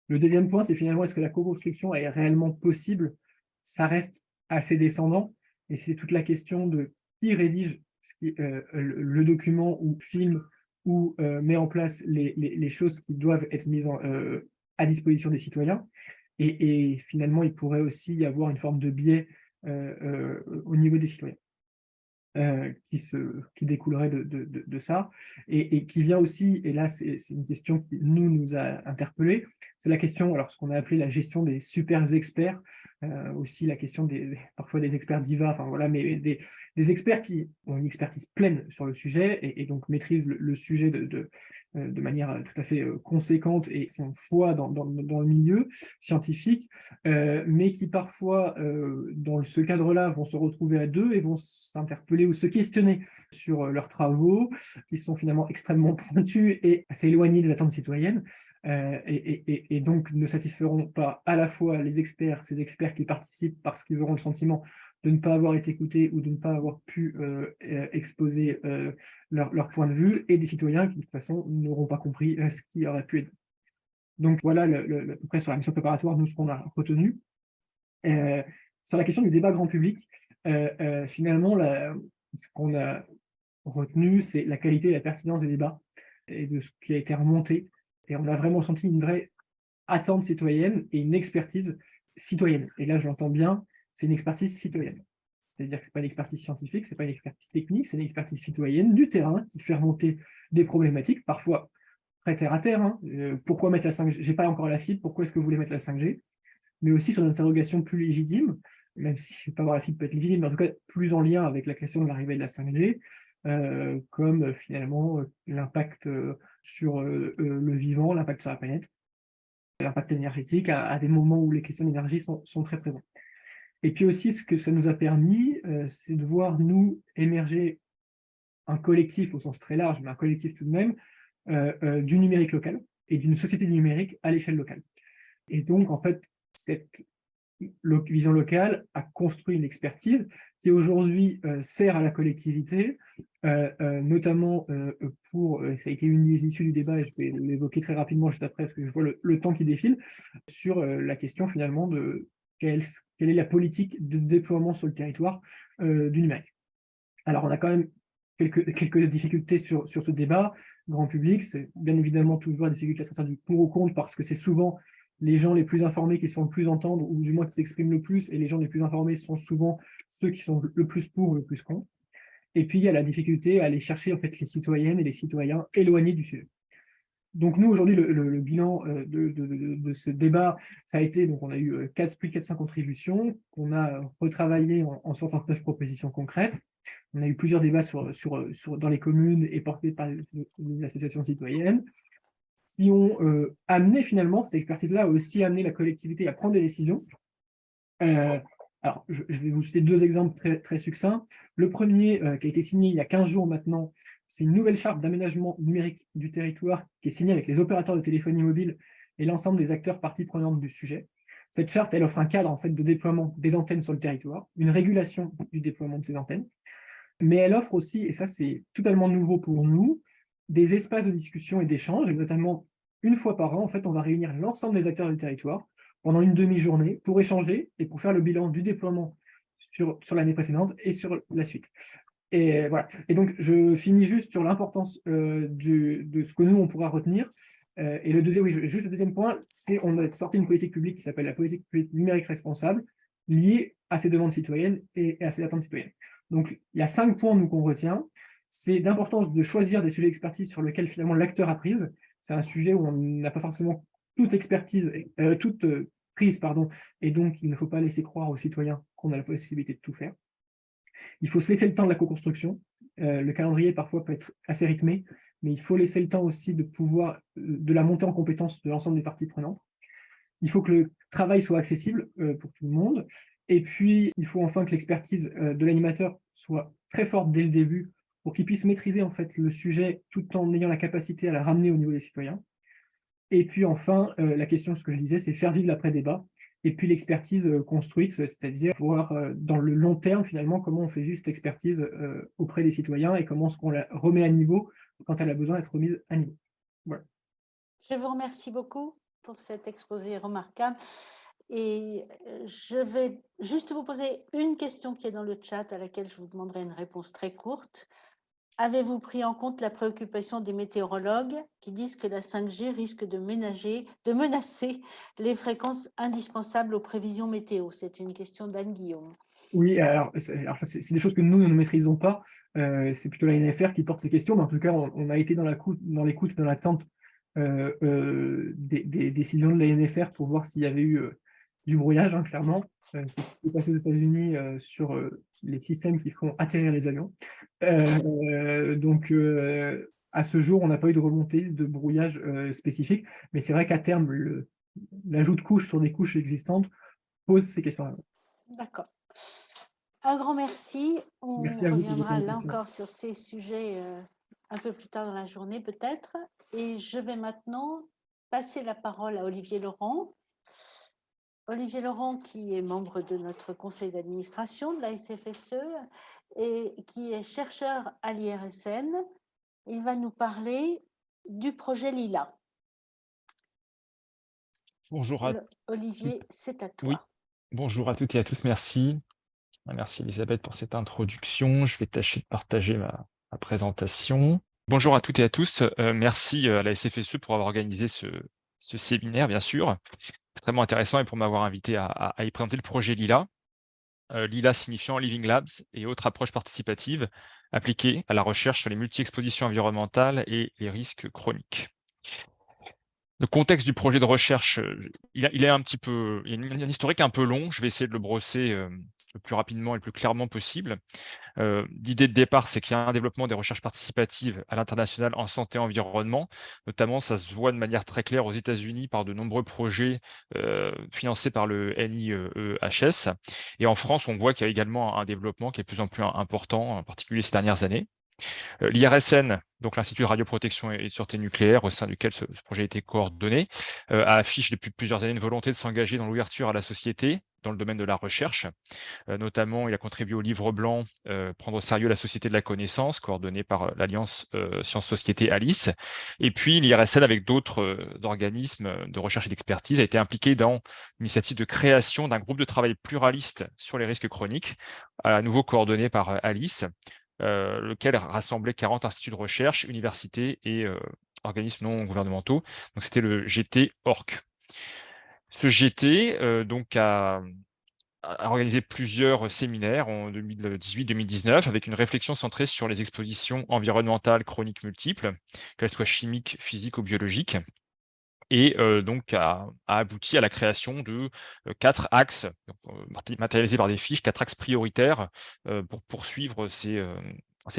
[SPEAKER 3] Le deuxième point, c'est finalement, est-ce que la co-construction est réellement possible? Ça reste assez descendant, et c'est toute la question de qui rédige le document ou filme ou met en place les choses qui doivent être mises à disposition des citoyens. Et finalement, il pourrait aussi y avoir une forme de biais au niveau des citoyens. Qui découlerait de ça, et qui vient aussi, et là c'est une question qui nous a interpellés, c'est la question, alors ce qu'on a appelé la gestion des super experts, aussi la question parfois des experts divas, enfin voilà, mais des experts qui ont une expertise pleine sur le sujet, et donc maîtrisent le sujet de manière tout à fait conséquente et sont foi dans le milieu scientifique, mais qui parfois, dans ce cadre-là, vont se retrouver à deux et vont s'interpeller ou se questionner sur leurs travaux, qui sont finalement extrêmement pointus et assez éloignés des attentes citoyennes, et donc ne satisferont pas à la fois ces experts qui participent parce qu'ils auront le sentiment de ne pas avoir été écoutés ou de ne pas avoir pu exposer leur point de vue, et des citoyens qui, de toute façon, n'auront pas compris ce qui aurait pu être. Donc voilà, à peu près sur la mission préparatoire, nous, ce qu'on a retenu. Sur la question du débat grand public, finalement, ce qu'on a retenu, c'est la qualité et la pertinence des débats et de ce qui a été remonté. Et on a vraiment senti une vraie attente citoyenne et une expertise citoyenne. Et là, je l'entends bien, c'est une expertise citoyenne. C'est-à-dire que ce n'est pas une expertise scientifique, ce n'est pas une expertise technique, c'est une expertise citoyenne du terrain qui fait remonter des problématiques, parfois très terre à terre. Hein. Pourquoi mettre la 5G? Je n'ai pas encore la fibre, pourquoi est-ce que vous voulez mettre la 5G? Mais aussi sur une interrogation plus légitime, même si pas avoir la fibre peut être légitime, mais en tout cas plus en lien avec la question de l'arrivée de la 5G, comme finalement l'impact sur le vivant, l'impact sur la planète, l'impact énergétique, à des moments où les questions d'énergie sont très présentes. Et puis aussi, ce que ça nous a permis, c'est de voir, nous, émerger un collectif au sens très large, mais un collectif tout de même, du numérique local et d'une société du numérique à l'échelle locale. Et donc, en fait, cette vision locale a construit une expertise qui aujourd'hui sert à la collectivité, notamment ça a été une des issues du débat, et je vais l'évoquer très rapidement juste après, parce que je vois le temps qui défile, sur la question finalement de quelle est la politique de déploiement sur le territoire du numérique. Alors, on a quand même quelques difficultés sur ce débat. Grand public, c'est bien évidemment toujours la difficulté à sortir du pour ou contre, parce que c'est souvent les gens les plus informés qui sont le plus entendre, ou du moins qui s'expriment le plus, et les gens les plus informés sont souvent ceux qui sont le plus pour ou le plus contre. Et puis, il y a la difficulté à aller chercher en fait, les citoyennes et les citoyens éloignés du sujet. Donc nous, aujourd'hui, le bilan de ce débat, ça a été, donc on a eu plus de 400 contributions, qu'on a retravaillé en 69 propositions concrètes. On a eu plusieurs débats dans les communes et portés par les associations citoyennes, qui ont amené finalement, cette expertise-là a aussi amené la collectivité à prendre des décisions. Alors, je vais vous citer deux exemples très, très succincts. Le premier, qui a été signé il y a 15 jours maintenant, c'est une nouvelle charte d'aménagement numérique du territoire qui est signée avec les opérateurs de téléphonie mobile et l'ensemble des acteurs parties prenantes du sujet. Cette charte, elle offre un cadre en fait, de déploiement des antennes sur le territoire, une régulation du déploiement de ces antennes, mais elle offre aussi, et ça c'est totalement nouveau pour nous, des espaces de discussion et d'échange, et notamment une fois par an, en fait, on va réunir l'ensemble des acteurs du territoire pendant une demi-journée pour échanger et pour faire le bilan du déploiement sur l'année précédente et sur la suite. Et voilà. Et donc, je finis juste sur l'importance de ce que nous, on pourra retenir. Et le deuxième, oui, juste le deuxième point, c'est on a sorti une politique publique qui s'appelle la politique publique numérique responsable, liée à ces demandes citoyennes et à ces attentes citoyennes. Donc, il y a 5 points, nous, qu'on retient. C'est d'importance de choisir des sujets d'expertise sur lesquels, finalement, l'acteur a prise. C'est un sujet où on n'a pas forcément toute expertise, toute prise, pardon, et donc il ne faut pas laisser croire aux citoyens qu'on a la possibilité de tout faire. Il faut se laisser le temps de la co-construction. Le calendrier, parfois, peut être assez rythmé, mais il faut laisser le temps aussi de la montée en compétence de l'ensemble des parties prenantes. Il faut que le travail soit accessible pour tout le monde. Et puis, il faut enfin que l'expertise de l'animateur soit très forte dès le début pour qu'il puisse maîtriser en fait, le sujet tout en ayant la capacité à la ramener au niveau des citoyens. Et puis enfin, la question, ce que je disais, c'est faire vivre l'après-débat. Et puis l'expertise construite, c'est-à-dire voir dans le long terme, finalement, comment on fait vivre cette expertise auprès des citoyens et comment est-ce qu'on la remet à niveau quand elle a besoin d'être remise à niveau. Voilà.
[SPEAKER 1] Je vous remercie beaucoup pour cet exposé remarquable. Et je vais juste vous poser une question qui est dans le chat à laquelle je vous demanderai une réponse très courte. Avez-vous pris en compte la préoccupation des météorologues qui disent que la 5G risque de menacer les fréquences indispensables aux prévisions météo? C'est une question d'Anne Guillaume.
[SPEAKER 3] Oui, alors c'est des choses que nous ne maîtrisons pas. C'est plutôt l'ANFR qui porte ces questions, mais en tout cas, on a été dans l'écoute, dans l'attente des décisions de l'ANFR pour voir s'il y avait eu du brouillage, hein, clairement. C'est ce qui s'est passé aux États-Unis sur les systèmes qui font atterrir les avions. Donc, à ce jour, on n'a pas eu de remontée de brouillage spécifique, mais c'est vrai qu'à terme, l'ajout de couches sur des couches existantes pose ces questions-là.
[SPEAKER 1] D'accord. Un grand merci. On
[SPEAKER 3] Merci à vous.
[SPEAKER 1] reviendra là encore sur ces sujets un peu plus tard dans la journée peut-être. Et je vais maintenant passer la parole à Olivier Laurent. Olivier Laurent, qui est membre de notre conseil d'administration de la SFSE et qui est chercheur à l'IRSN. Il va nous parler du projet Lila.
[SPEAKER 4] Bonjour à
[SPEAKER 1] Olivier, c'est à toi.
[SPEAKER 4] Oui. Bonjour à toutes et à tous, merci. Merci Elisabeth pour cette introduction. Je vais tâcher de partager ma présentation. Bonjour à toutes et à tous. Merci à la SFSE pour avoir organisé ce séminaire, bien sûr. Extrêmement intéressant et pour m'avoir invité à y présenter le projet Lila. Lila signifiant Living Labs et autres approches participatives appliquées à la recherche sur les multi-expositions environnementales et les risques chroniques. Le contexte du projet de recherche, il a un historique un peu long. Je vais essayer de le brosser le plus rapidement et le plus clairement possible. L'idée de départ, c'est qu'il y a un développement des recherches participatives à l'international en santé et environnement. Notamment, ça se voit de manière très claire aux États-Unis par de nombreux projets financés par le NIEHS. Et en France, on voit qu'il y a également un développement qui est de plus en plus important, en particulier ces dernières années. L'IRSN, donc l'Institut de radioprotection et de sûreté nucléaire, au sein duquel ce projet a été coordonné, affiche depuis plusieurs années une volonté de s'engager dans l'ouverture à la société dans le domaine de la recherche. Notamment, il a contribué au livre blanc Prendre au sérieux la société de la connaissance, coordonné par l'Alliance Sciences-Société Alice. Et puis, l'IRSN, avec d'autres organismes de recherche et d'expertise, a été impliqué dans l'initiative de création d'un groupe de travail pluraliste sur les risques chroniques, à nouveau coordonné par Alice, lequel rassemblait 40 instituts de recherche, universités et organismes non gouvernementaux. Donc, c'était le GT-ORC. Ce GT donc a organisé plusieurs séminaires en 2018-2019 avec une réflexion centrée sur les expositions environnementales chroniques multiples, qu'elles soient chimiques, physiques ou biologiques, et donc a abouti à la création de 4 axes, matérialisés par des fiches, 4 axes prioritaires pour poursuivre ces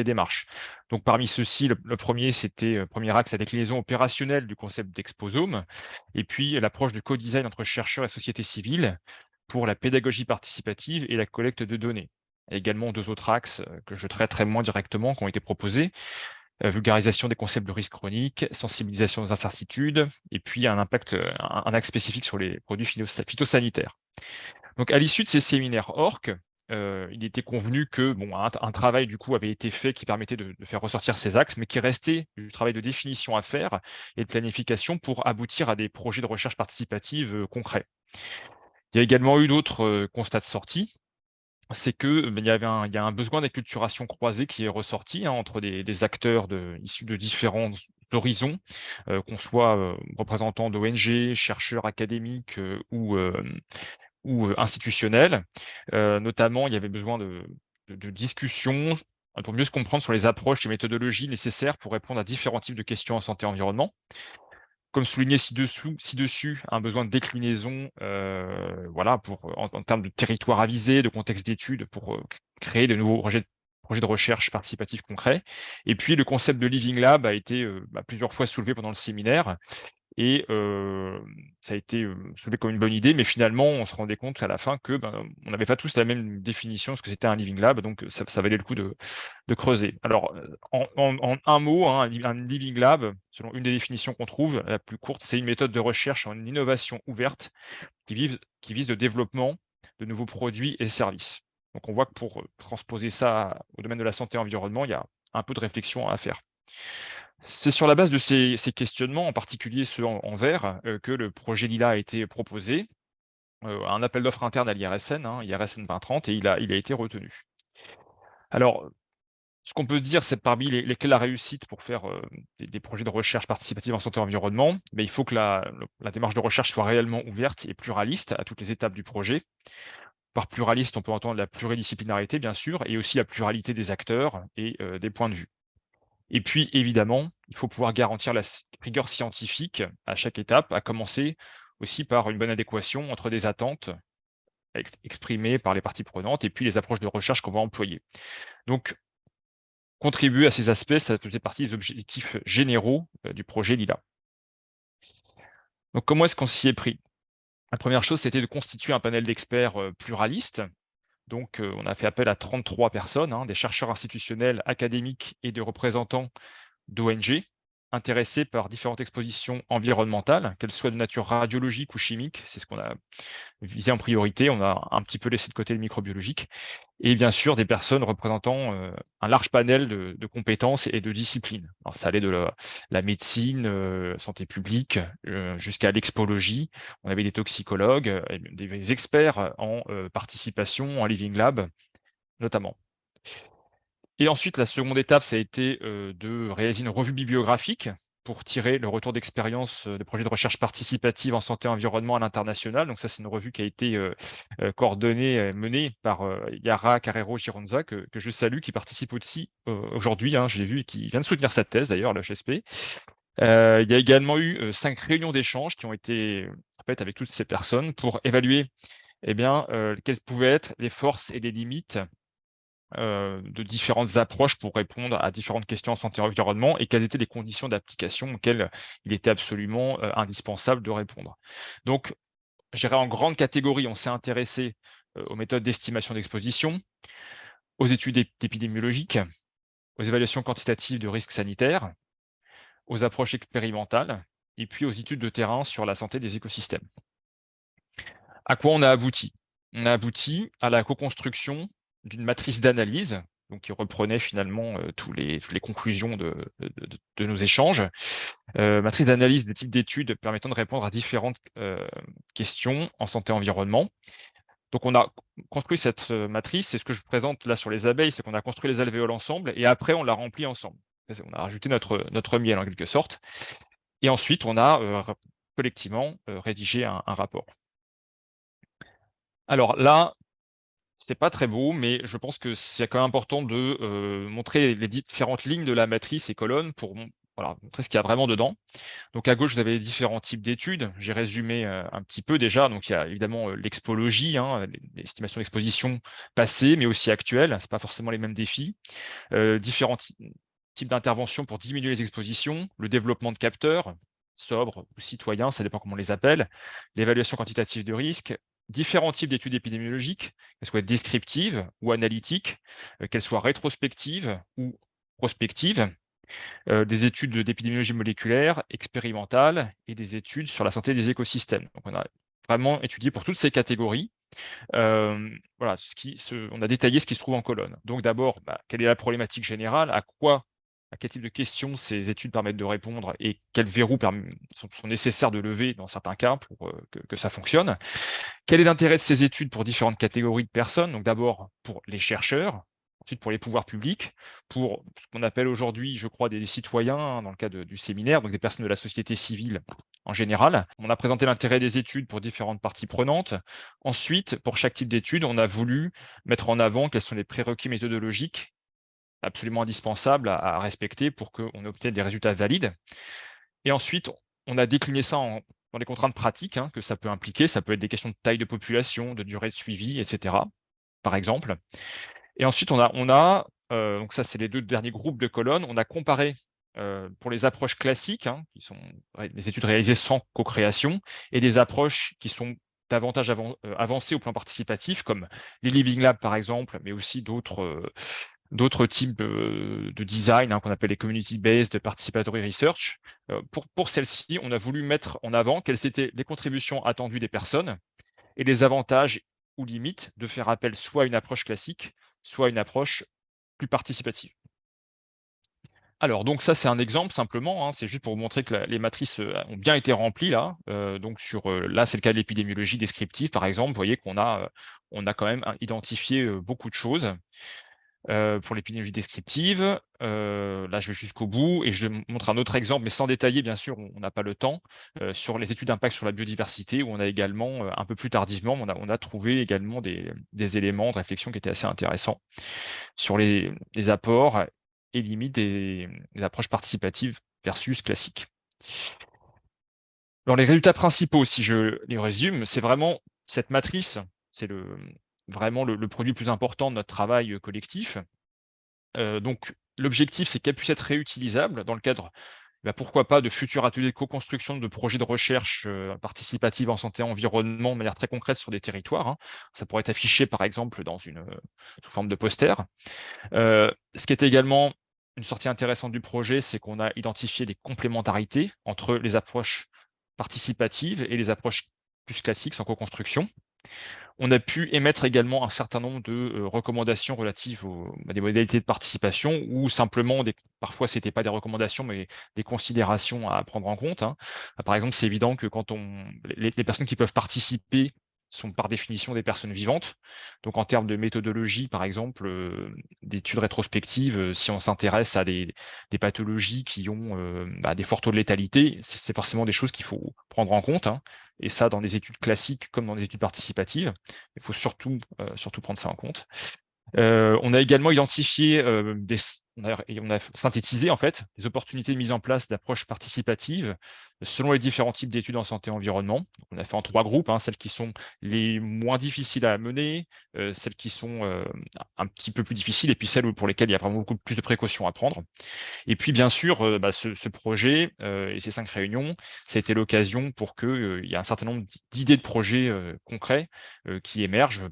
[SPEAKER 4] démarches. Donc parmi ceux-ci, le premier, c'était premier axe, la déclinaison opérationnelle du concept d'exposome, et puis l'approche de co-design entre chercheurs et société civile pour la pédagogie participative et la collecte de données. Il y a également 2 autres axes que je traiterai moins directement, qui ont été proposés. Vulgarisation des concepts de risque chronique, sensibilisation aux incertitudes, et puis un axe spécifique sur les produits phytosanitaires. Donc, à l'issue de ces séminaires ORC, il était convenu que un travail du coup avait été fait qui permettait de faire ressortir ces axes, mais qu'il restait du travail de définition à faire et de planification pour aboutir à des projets de recherche participative concrets. Il y a également eu d'autres constats de sortie. C'est que, il y a un besoin d'acculturation croisée qui est ressorti, hein, entre des acteurs issus de différents horizons, qu'on soit représentants d'ONG, chercheurs académiques ou institutionnels. Notamment, il y avait besoin de discussions pour mieux se comprendre sur les approches et méthodologies nécessaires pour répondre à différents types de questions en santé-environnement. Comme souligné ci-dessus, un besoin de déclinaison, voilà, en termes de territoire avisé, de contexte d'étude, pour créer de nouveaux projets de recherche participatifs concrets. Et puis le concept de Living Lab a été plusieurs fois soulevé pendant le séminaire, et ça a été soulevé comme une bonne idée, mais finalement, on se rendait compte à la fin que on n'avait pas tous la même définition de ce que c'était un Living Lab, donc ça valait le coup de creuser. Alors, en un mot, hein, un Living Lab, selon une des définitions qu'on trouve, la plus courte, c'est une méthode de recherche en innovation ouverte qui vise le développement de nouveaux produits et services. Donc, on voit que pour transposer ça au domaine de la santé et environnement, il y a un peu de réflexion à faire. C'est sur la base de ces questionnements, en particulier ceux en vert, que le projet LILA a été proposé, un appel d'offres interne à l'IRSN, hein, IRSN 2030, et il a été retenu. Alors, ce qu'on peut dire, c'est parmi les clés de la réussite pour faire des projets de recherche participative en santé et environnement, mais il faut que la démarche de recherche soit réellement ouverte et pluraliste à toutes les étapes du projet. Par pluraliste, on peut entendre la pluridisciplinarité, bien sûr, et aussi la pluralité des acteurs et des points de vue. Et puis, évidemment, il faut pouvoir garantir la rigueur scientifique à chaque étape, à commencer aussi par une bonne adéquation entre des attentes exprimées par les parties prenantes et puis les approches de recherche qu'on va employer. Donc, contribuer à ces aspects, ça faisait partie des objectifs généraux du projet LILA. Donc, comment est-ce qu'on s'y est pris? La première chose, c'était de constituer un panel d'experts pluralistes. Donc, on a fait appel à 33 personnes, hein, des chercheurs institutionnels, académiques et des représentants d'ONG intéressés par différentes expositions environnementales, qu'elles soient de nature radiologique ou chimique. C'est ce qu'on a visé en priorité. On a un petit peu laissé de côté le microbiologique. Et bien sûr, des personnes représentant un large panel de compétences et de disciplines. Alors, ça allait de la médecine, santé publique, jusqu'à l'expologie. On avait des toxicologues, des experts en participation, en Living Lab, notamment. Et ensuite, la seconde étape, ça a été de réaliser une revue bibliographique pour tirer le retour d'expérience des projets de recherche participative en santé et environnement à l'international. Donc ça, c'est une revue qui a été coordonnée, menée par Yara Carrero Gironza, que je salue, qui participe aussi aujourd'hui, hein, je l'ai vu, et qui vient de soutenir cette thèse d'ailleurs, le HSP. Il y a également eu 5 réunions d'échange qui ont été faites avec toutes ces personnes pour évaluer quelles pouvaient être les forces et les limites de différentes approches pour répondre à différentes questions en santé et environnement, et quelles étaient les conditions d'application auxquelles il était absolument indispensable de répondre. Donc, je dirais en grande catégorie, on s'est intéressé aux méthodes d'estimation d'exposition, aux études épidémiologiques, aux évaluations quantitatives de risques sanitaires, aux approches expérimentales, et puis aux études de terrain sur la santé des écosystèmes. À quoi on a abouti? on a abouti à la co-construction d'une matrice d'analyse, donc qui reprenait finalement toutes les conclusions de nos échanges. Matrice d'analyse des types d'études permettant de répondre à différentes questions en santé-environnement. Donc on a construit cette matrice, c'est ce que je présente là sur les abeilles, c'est qu'on a construit les alvéoles ensemble et après on l'a rempli ensemble. On a rajouté notre miel en quelque sorte. Et ensuite, on a collectivement rédigé un rapport. Alors là, c'est pas très beau, mais je pense que c'est quand même important de montrer les différentes lignes de la matrice et colonnes pour voilà, montrer ce qu'il y a vraiment dedans. Donc à gauche, vous avez les différents types d'études. J'ai résumé un petit peu déjà. Donc il y a évidemment l'expologie, hein, l'estimation d'exposition passée, mais aussi actuelle. C'est pas forcément les mêmes défis. Différents types d'interventions pour diminuer les expositions, le développement de capteurs, sobres ou citoyens, ça dépend comment on les appelle, l'évaluation quantitative de risque, différents types d'études épidémiologiques, qu'elles soient descriptives ou analytiques, qu'elles soient rétrospectives ou prospectives, des études d'épidémiologie moléculaire, expérimentales et des études sur la santé des écosystèmes. Donc on a vraiment étudié pour toutes ces catégories. Voilà, on a détaillé ce qui se trouve en colonne. Donc d'abord, quelle est la problématique générale? À quel type de questions ces études permettent de répondre et quels verrous sont nécessaires de lever dans certains cas pour que ça fonctionne? Quel est l'intérêt de ces études pour différentes catégories de personnes? Donc d'abord pour les chercheurs, ensuite pour les pouvoirs publics, pour ce qu'on appelle aujourd'hui, je crois, des citoyens, hein, dans le cas du séminaire, donc des personnes de la société civile en général. On a présenté l'intérêt des études pour différentes parties prenantes. Ensuite, pour chaque type d'étude, on a voulu mettre en avant quels sont les prérequis méthodologiques absolument indispensables à respecter pour qu'on obtienne des résultats valides. Et ensuite, on a décliné ça dans les contraintes pratiques, hein, que ça peut impliquer. Ça peut être des questions de taille de population, de durée de suivi, etc., par exemple. Et ensuite, donc ça, c'est les 2 derniers groupes de colonnes. On a comparé, pour les approches classiques, hein, qui sont des études réalisées sans co-création, et des approches qui sont davantage avancées au plan participatif, comme les Living Labs, par exemple, mais aussi d'autres types de design, hein, qu'on appelle les community-based participatory research. Pour celles-ci, on a voulu mettre en avant quelles étaient les contributions attendues des personnes et les avantages ou limites de faire appel soit à une approche classique, soit à une approche plus participative. Alors, donc ça, c'est un exemple simplement, hein, c'est juste pour vous montrer que les matrices ont bien été remplies là. Donc là, c'est le cas de l'épidémiologie descriptive, par exemple. Vous voyez qu'on a quand même identifié beaucoup de choses. Pour l'épidémiologie descriptive, là, je vais jusqu'au bout et je montre un autre exemple, mais sans détailler, bien sûr, on n'a pas le temps, sur les études d'impact sur la biodiversité, où on a également, un peu plus tardivement, on a trouvé également des éléments de réflexion qui étaient assez intéressants sur les apports et limites des approches participatives versus classiques. Alors les résultats principaux, si je les résume, c'est vraiment cette matrice, c'est vraiment le produit le plus important de notre travail collectif. Donc l'objectif, c'est qu'elle puisse être réutilisable dans le cadre, pourquoi pas, de futurs ateliers de co-construction de projets de recherche participative en santé et environnement de manière très concrète sur des territoires, hein. Ça pourrait être affiché, par exemple, sous forme de poster. Ce qui est également une sortie intéressante du projet, c'est qu'on a identifié des complémentarités entre les approches participatives et les approches plus classiques sans co-construction. On a pu émettre également un certain nombre de recommandations relatives à des modalités de participation ou simplement parfois c'était pas des recommandations, mais des considérations à prendre en compte, hein. Par exemple, c'est évident que quand les personnes qui peuvent participer sont par définition des personnes vivantes. Donc en termes de méthodologie, par exemple, d'études rétrospectives, si on s'intéresse à des pathologies qui ont des forts taux de létalité, c'est forcément des choses qu'il faut prendre en compte, hein. Et ça, dans des études classiques comme dans des études participatives, il faut surtout prendre ça en compte. On a également identifié, on a synthétisé en fait des opportunités de mise en place d'approches participatives selon les différents types d'études en santé et environnement. On a fait en 3 groupes, hein, celles qui sont les moins difficiles à mener, celles qui sont un petit peu plus difficiles, et puis celles pour lesquelles il y a vraiment beaucoup plus de précautions à prendre. Et puis bien sûr, ce projet et ces 5 réunions, ça a été l'occasion pour qu'il y ait un certain nombre d'idées de projets concrets qui émergent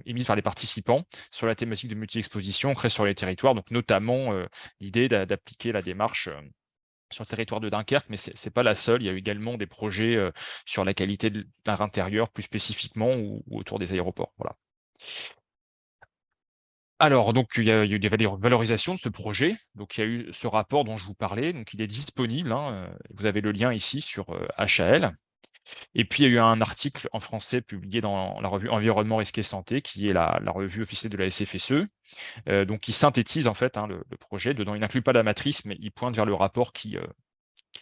[SPEAKER 4] émises par les participants sur la thématique de multi-exposition créée sur les territoires, donc notamment l'idée d'appliquer la démarche sur le territoire de Dunkerque, mais c'est pas la seule. Il y a eu également des projets sur la qualité de l'air intérieur, plus spécifiquement, ou autour des aéroports. Voilà. Alors, donc, il y a eu des valorisations de ce projet. Donc, il y a eu ce rapport dont je vous parlais. Donc, il est disponible, hein, vous avez le lien ici sur HAL. Et puis, il y a eu un article en français publié dans la revue Environnement, Risque et Santé, qui est la revue officielle de la SFSE, donc qui synthétise en fait, hein, le projet. Dedans, il n'inclut pas la matrice, mais il pointe vers le rapport qui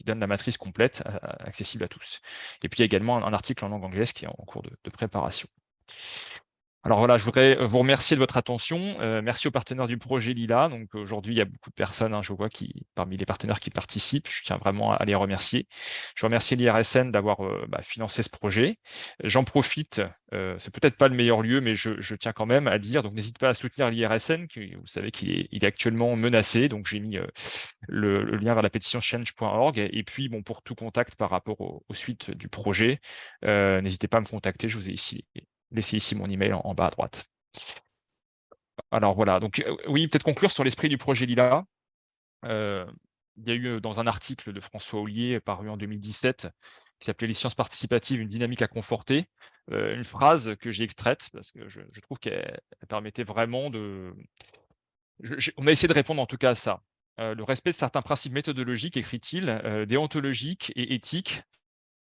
[SPEAKER 4] donne la matrice complète, accessible à tous. Et puis, il y a également un article en langue anglaise qui est en cours de préparation. Alors voilà, je voudrais vous remercier de votre attention. Merci aux partenaires du projet Lila. Donc aujourd'hui, il y a beaucoup de personnes, hein, je vois, parmi les partenaires qui participent. Je tiens vraiment à les remercier. Je remercie l'IRSN d'avoir financé ce projet. J'en profite, c'est peut-être pas le meilleur lieu, mais je tiens quand même à dire, donc n'hésitez pas à soutenir l'IRSN, vous savez qu'il est actuellement menacé. Donc j'ai mis le lien vers la pétition change.org. Et puis, bon, pour tout contact par rapport aux suites du projet, n'hésitez pas à me contacter. Je vous ai laissé ici mon email en bas à droite. Alors voilà, donc oui, peut-être conclure sur l'esprit du projet Lila. Il y a eu dans un article de François Ollier paru en 2017 qui s'appelait « Les sciences participatives, une dynamique à conforter », une phrase que j'ai extraite parce que je trouve qu'elle permettait vraiment de... On a essayé de répondre en tout cas à ça. Le respect de certains principes méthodologiques, écrit-il, déontologiques et éthiques,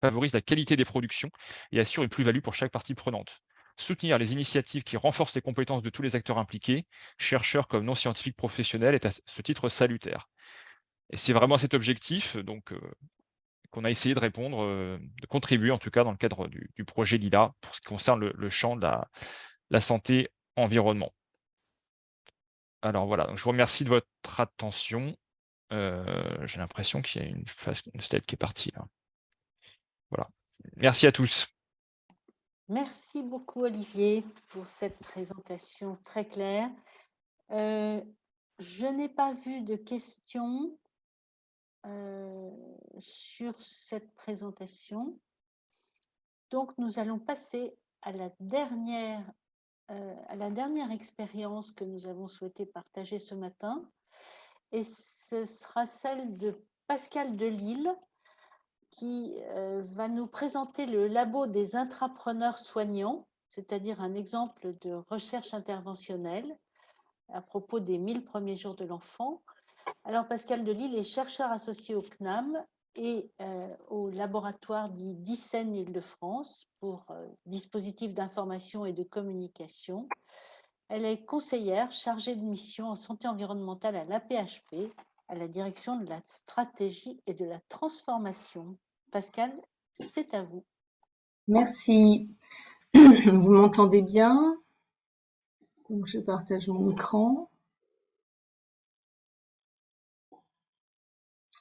[SPEAKER 4] favorise la qualité des productions et assure une plus-value pour chaque partie prenante. Soutenir les initiatives qui renforcent les compétences de tous les acteurs impliqués, chercheurs comme non scientifiques professionnels, est à ce titre salutaire. Et c'est vraiment à cet objectif donc, qu'on a essayé de répondre, de contribuer en tout cas dans le cadre du projet Lila pour ce qui concerne le champ de la santé environnement. Alors voilà, donc je vous remercie de votre attention. J'ai l'impression qu'il y a une slide qui est partie là. Voilà. Merci à tous.
[SPEAKER 1] Merci beaucoup, Olivier, pour cette présentation très claire. Je n'ai pas vu de questions sur cette présentation. Donc, nous allons passer à la dernière expérience que nous avons souhaité partager ce matin. Et ce sera celle de Pascal Delisle, qui va nous présenter le labo des intrapreneurs soignants, c'est-à-dire un exemple de recherche interventionnelle à propos des 1000 premiers jours de l'enfant. Alors, Pascal Delisle est chercheur associé au CNAM et au laboratoire dit DICEN Île-de-France pour dispositifs d'information et de communication. Elle est conseillère chargée de mission en santé environnementale à l'AP-HP, à la direction de la stratégie et de la transformation. Pascal, c'est à vous.
[SPEAKER 5] Merci. Vous m'entendez bien? Donc, je partage mon écran.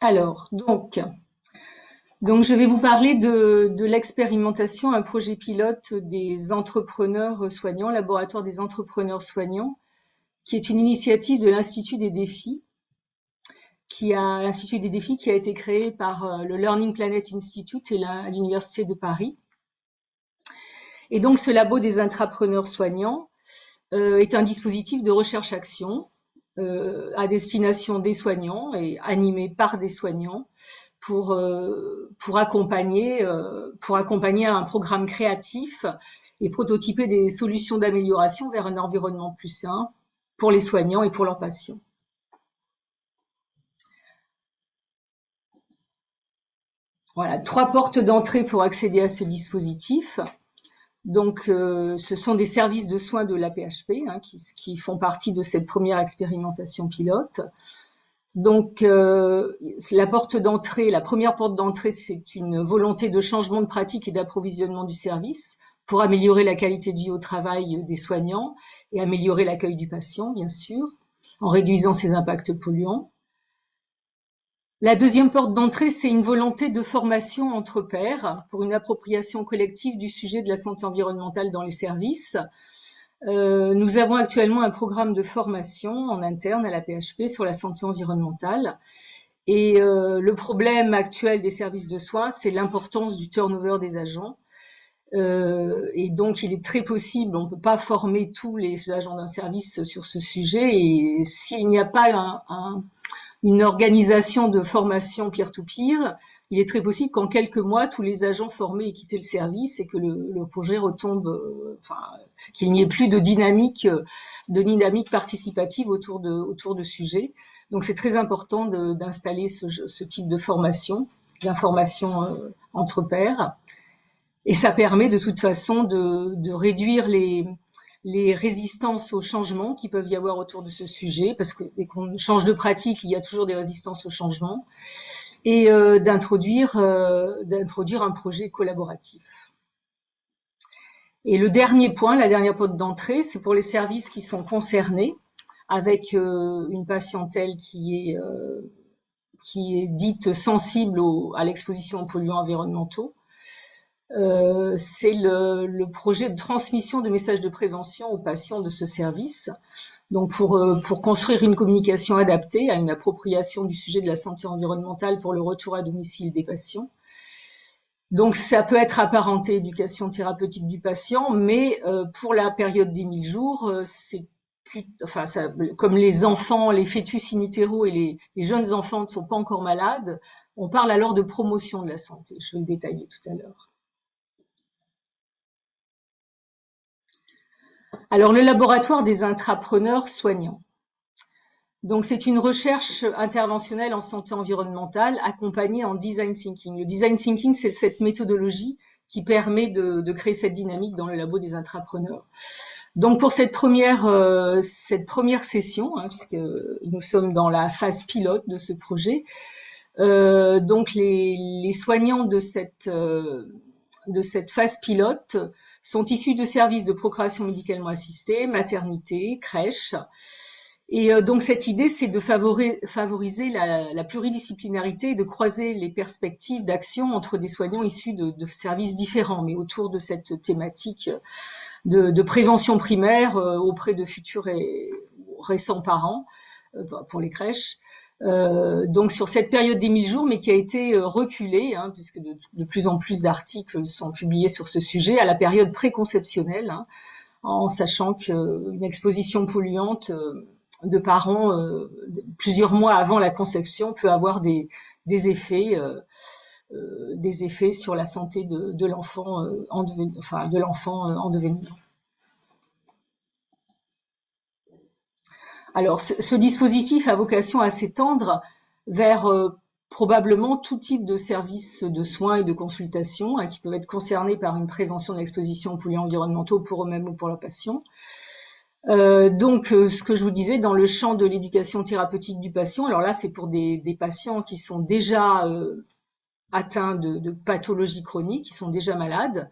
[SPEAKER 5] Alors, donc je vais vous parler de l'expérimentation, un projet pilote des entrepreneurs soignants, laboratoire des entrepreneurs soignants, qui est une initiative de l'Institut des défis, qui a été créé par le Learning Planet Institute et l'Université de Paris. Et donc, ce labo des intrapreneurs soignants est un dispositif de recherche-action à destination des soignants et animé par des soignants pour accompagner un programme créatif et prototyper des solutions d'amélioration vers un environnement plus sain pour les soignants et pour leurs patients. Voilà, 3 portes d'entrée pour accéder à ce dispositif. Donc, ce sont des services de soins de l'AP-HP qui font partie de cette première expérimentation pilote. Donc, la première porte d'entrée, c'est une volonté de changement de pratique et d'approvisionnement du service pour améliorer la qualité de vie au travail des soignants et améliorer l'accueil du patient, bien sûr, en réduisant ses impacts polluants. La deuxième porte d'entrée, c'est une volonté de formation entre pairs pour une appropriation collective du sujet de la santé environnementale dans les services. Nous avons actuellement un programme de formation en interne à l'AP-HP sur la santé environnementale. Et le problème actuel des services de soins, c'est l'importance du turnover des agents. Et donc, il est très possible, on ne peut pas former tous les agents d'un service sur ce sujet. Et s'il n'y a pas une organisation de formation peer-to-peer, il est très possible qu'en quelques mois, tous les agents formés aient quitté le service et que le projet retombe, qu'il n'y ait plus de dynamique participative autour de sujets. Donc c'est très important d'installer ce type de formation, d'information entre pairs. Et ça permet de toute façon de réduire les résistances au changement qui peuvent y avoir autour de ce sujet, parce que dès qu'on change de pratique, il y a toujours des résistances au changement, et d'introduire un projet collaboratif. Et le dernier point, la dernière porte d'entrée, c'est pour les services qui sont concernés, avec une patientèle qui est dite sensible à l'exposition aux polluants environnementaux. C'est le projet de transmission de messages de prévention aux patients de ce service. Donc pour construire une communication adaptée à une appropriation du sujet de la santé environnementale pour le retour à domicile des patients. Donc ça peut être apparenté éducation thérapeutique du patient, mais pour la période des 1000 jours, c'est comme les enfants, les fœtus in utero et les jeunes enfants ne sont pas encore malades, on parle alors de promotion de la santé. Je vais le détailler tout à l'heure. Alors, le laboratoire des intrapreneurs soignants. Donc, c'est une recherche interventionnelle en santé environnementale accompagnée en design thinking. Le design thinking, c'est cette méthodologie qui permet de créer cette dynamique dans le labo des intrapreneurs. Donc, pour cette première session, puisque nous sommes dans la phase pilote de ce projet, donc les soignants de cette phase pilote sont issus de services de procréation médicalement assistée, maternité, crèche. Et donc cette idée, c'est de favoriser la pluridisciplinarité et de croiser les perspectives d'action entre des soignants issus de services différents, mais autour de cette thématique de prévention primaire auprès de futurs et récents parents pour les crèches. Donc sur cette période des 1000 jours, mais qui a été reculée, puisque de plus en plus d'articles sont publiés sur ce sujet, à la période préconceptionnelle, en sachant qu'une exposition polluante de parents plusieurs mois avant la conception peut avoir des effets sur la santé de l'enfant en devenir. Alors, ce dispositif a vocation à s'étendre vers probablement tout type de services de soins et de consultation qui peuvent être concernés par une prévention de l'exposition aux polluants environnementaux pour eux-mêmes ou pour leurs patients. Donc, ce que je vous disais, dans le champ de l'éducation thérapeutique du patient, alors là, c'est pour des patients qui sont déjà atteints de pathologies chroniques, qui sont déjà malades.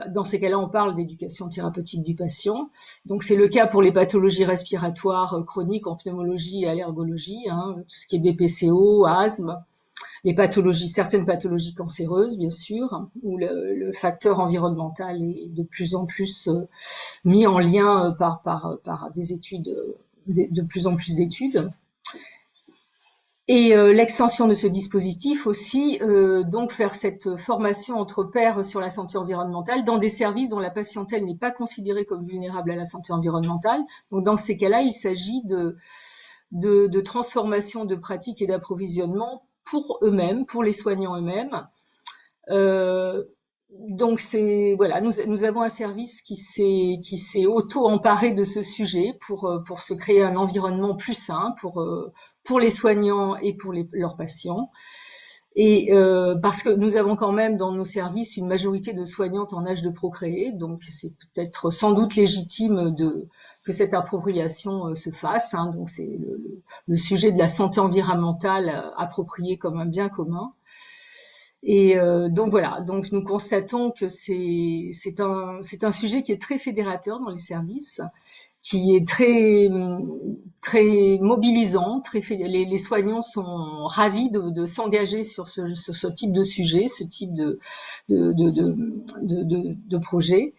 [SPEAKER 5] Dans ces cas-là, on parle d'éducation thérapeutique du patient. Donc, c'est le cas pour les pathologies respiratoires chroniques en pneumologie et allergologie, tout ce qui est BPCO, asthme, certaines pathologies cancéreuses, bien sûr, où le facteur environnemental est de plus en plus mis en lien par des études, de plus en plus d'études. Et l'extension de ce dispositif aussi, donc faire cette formation entre pairs sur la santé environnementale dans des services dont la patientèle n'est pas considérée comme vulnérable à la santé environnementale. Donc dans ces cas-là, il s'agit de transformation de pratiques et d'approvisionnement pour eux-mêmes, pour les soignants eux-mêmes. Donc voilà, nous avons un service qui s'est auto-emparé de ce sujet pour se créer un environnement plus sain pour les soignants et pour leurs patients. Et parce que nous avons quand même dans nos services une majorité de soignantes en âge de procréer, donc c'est peut-être sans doute légitime que cette appropriation se fasse. Donc c'est le sujet de la santé environnementale appropriée comme un bien commun. Et donc voilà, donc nous constatons que c'est un sujet qui est très fédérateur dans les services, qui est très mobilisant, les soignants sont ravis de s'engager sur ce type de sujet, ce type de projet.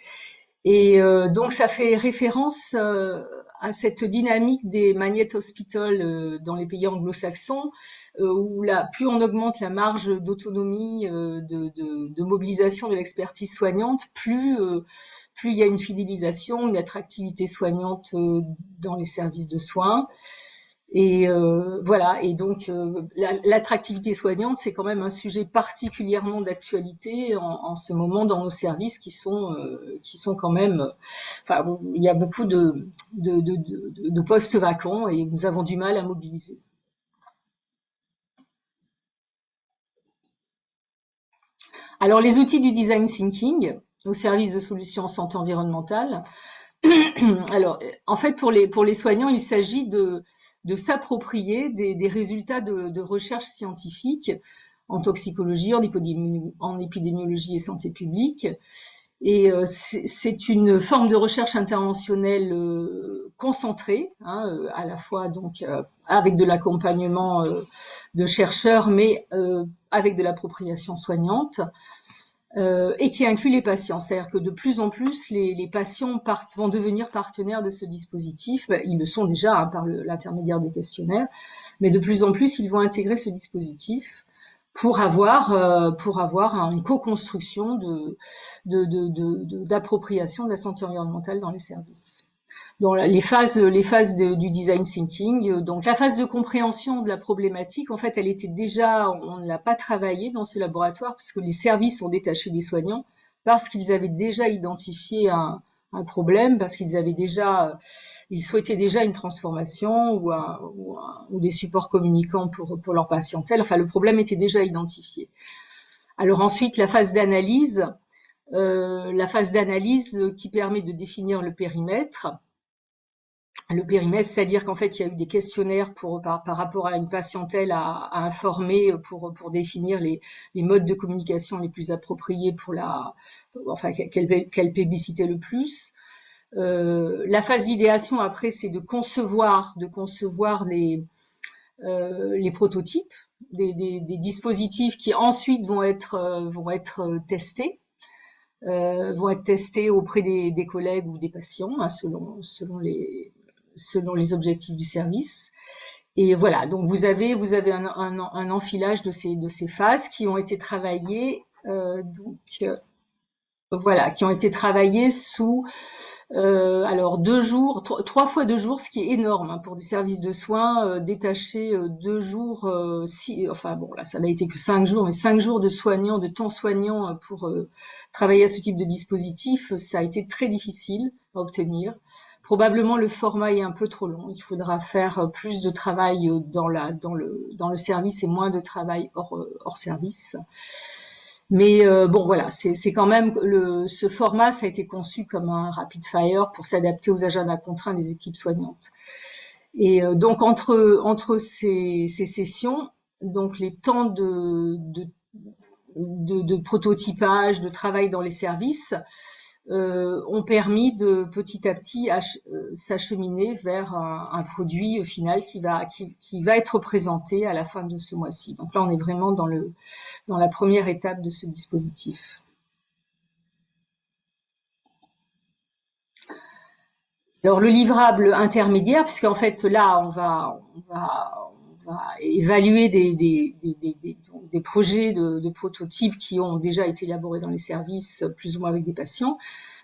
[SPEAKER 5] Et donc ça fait référence à cette dynamique des Magnet Hospital dans les pays anglo-saxons, où plus on augmente la marge d'autonomie, de mobilisation de l'expertise soignante, plus il y a une fidélisation, une attractivité soignante dans les services de soins. Et voilà, et donc l'attractivité soignante, c'est quand même un sujet particulièrement d'actualité en ce moment dans nos services qui sont quand même, enfin, bon, il y a beaucoup de postes vacants et nous avons du mal à mobiliser. Alors les outils du design thinking au service de solutions en santé environnementale. Alors en fait pour les soignants, il s'agit de s'approprier des résultats de recherche scientifique en toxicologie, en épidémiologie et santé publique. Et c'est une forme de recherche interventionnelle concentrée, hein, à la fois donc avec de l'accompagnement de chercheurs, mais avec de l'appropriation soignante. Et qui inclut les patients. C'est-à-dire que de plus en plus, les patients vont devenir partenaires de ce dispositif. Ils le sont déjà hein, par l'intermédiaire des questionnaires, mais de plus en plus, ils vont intégrer ce dispositif pour avoir une co-construction d'appropriation de la santé environnementale dans les services. Donc les phases du design thinking, donc la phase de compréhension de la problématique, en fait, elle était déjà, on ne l'a pas travaillée dans ce laboratoire parce que les services sont détachés des soignants, parce qu'ils avaient déjà identifié un problème, parce qu'ils souhaitaient déjà une transformation ou des supports communicants pour leur patientèle. Enfin, le problème était déjà identifié. Alors ensuite, la phase d'analyse qui permet de définir le périmètre. Le périmètre, c'est-à-dire qu'en fait, il y a eu des questionnaires par rapport à une patientèle à informer pour définir les modes de communication les plus appropriés qu'elle publicitait le plus. La phase d'idéation, après, c'est de concevoir les prototypes des dispositifs qui ensuite vont être testés. Vont être testés auprès des collègues ou des patients, hein, selon les objectifs du service. Et voilà, donc vous avez un enfilage de ces phases qui ont été travaillées, qui ont été travaillées sous alors 2 jours, 3 fois 2 jours, ce qui est énorme hein, pour des services de soins détachés 2 jours. Enfin bon, là ça n'a été que 5 jours, mais 5 jours de temps soignant pour travailler à ce type de dispositif, ça a été très difficile à obtenir. Probablement le format est un peu trop long. Il faudra faire plus de travail dans le service et moins de travail hors service. Mais bon, voilà, c'est quand même ce format, ça a été conçu comme un rapid fire pour s'adapter aux agendas contraints des équipes soignantes. Et donc entre ces sessions, donc les temps de prototypage, de travail dans les services, ont permis de petit à petit s'acheminer vers un produit final qui va être présenté à la fin de ce mois-ci. Donc là, on est vraiment dans la première étape de ce dispositif. Alors le livrable intermédiaire, puisqu'en fait là, on va évaluer des projets de prototypes qui ont déjà été élaborés dans les services, plus ou moins avec des patients.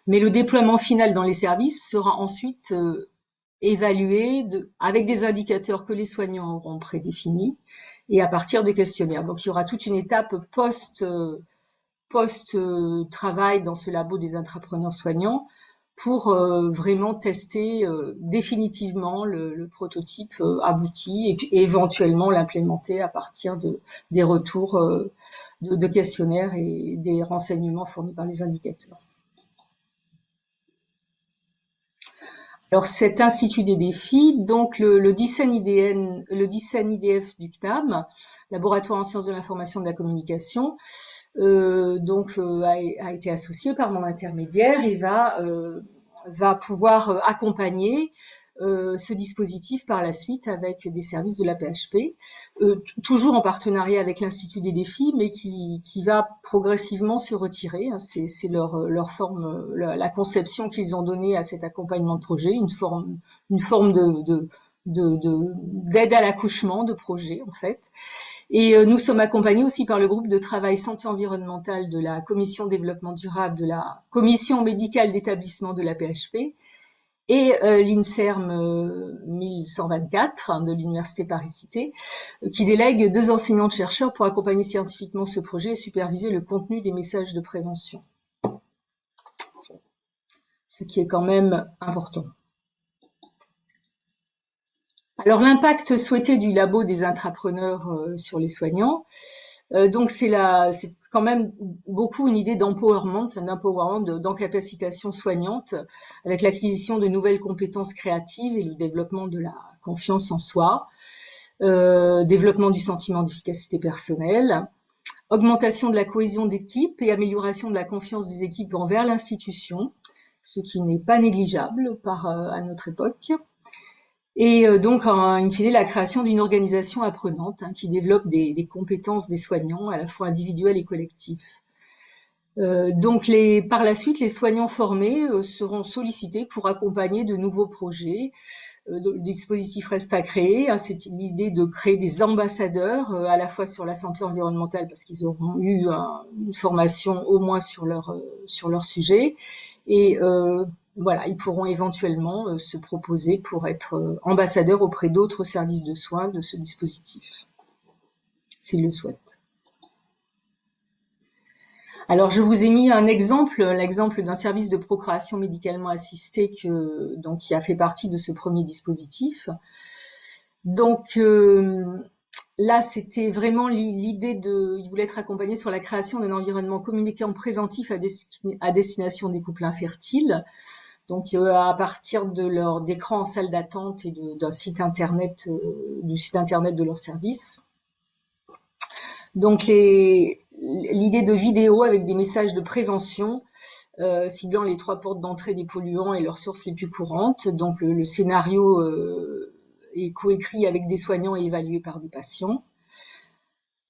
[SPEAKER 5] Mais le déploiement final dans les services sera ensuite évalué avec des indicateurs que les soignants auront prédéfinis et à partir des questionnaires. Donc il y aura toute une étape post-travail dans ce labo des intrapreneurs soignants pour vraiment tester définitivement le prototype abouti et puis éventuellement l'implémenter à partir des retours de questionnaires et des renseignements fournis par les indicateurs. Alors cet institut des défis, donc le DISEN-IDF du CNAM, Laboratoire en sciences de l'information et de la communication, a été associé par mon intermédiaire et va pouvoir accompagner ce dispositif par la suite avec des services de la PHP, toujours en partenariat avec l'Institut des défis, mais qui va progressivement se retirer. Hein, c'est leur forme, la conception qu'ils ont donnée à cet accompagnement de projet, une forme d'aide à l'accouchement de projet en fait. Et nous sommes accompagnés aussi par le groupe de travail santé environnementale de la Commission développement durable, de la Commission médicale d'établissement de la PHP, et l'INSERM 1124 de l'Université Paris-Cité, qui délègue 2 enseignantes-chercheurs pour accompagner scientifiquement ce projet et superviser le contenu des messages de prévention. Ce qui est quand même important. Alors, l'impact souhaité du labo des intrapreneurs sur les soignants, donc c'est quand même beaucoup une idée d'empowerment, d'encapacitation soignante, avec l'acquisition de nouvelles compétences créatives et le développement de la confiance en soi, développement du sentiment d'efficacité personnelle, augmentation de la cohésion d'équipe et amélioration de la confiance des équipes envers l'institution, ce qui n'est pas négligeable à notre époque. Et donc, in fine, la création d'une organisation apprenante qui développe des compétences des soignants, à la fois individuelles et collectives. Donc, par la suite, les soignants formés seront sollicités pour accompagner de nouveaux projets. Le dispositif reste à créer. C'est l'idée de créer des ambassadeurs, à la fois sur la santé environnementale, parce qu'ils auront eu une formation au moins sur leur sujet. Et voilà, ils pourront éventuellement se proposer pour être ambassadeurs auprès d'autres services de soins de ce dispositif, s'ils le souhaitent. Alors, je vous ai mis l'exemple d'un service de procréation médicalement assistée qui a fait partie de ce premier dispositif. Donc, là, c'était vraiment l'idée ils voulaient être accompagnés sur la création d'un environnement communicant préventif à destination des couples infertiles. Donc, à partir de leur d'écran en salle d'attente et du site internet de leur service. Donc, l'idée de vidéos avec des messages de prévention ciblant les 3 portes d'entrée des polluants et leurs sources les plus courantes. Donc, le scénario est coécrit avec des soignants et évalué par des patients.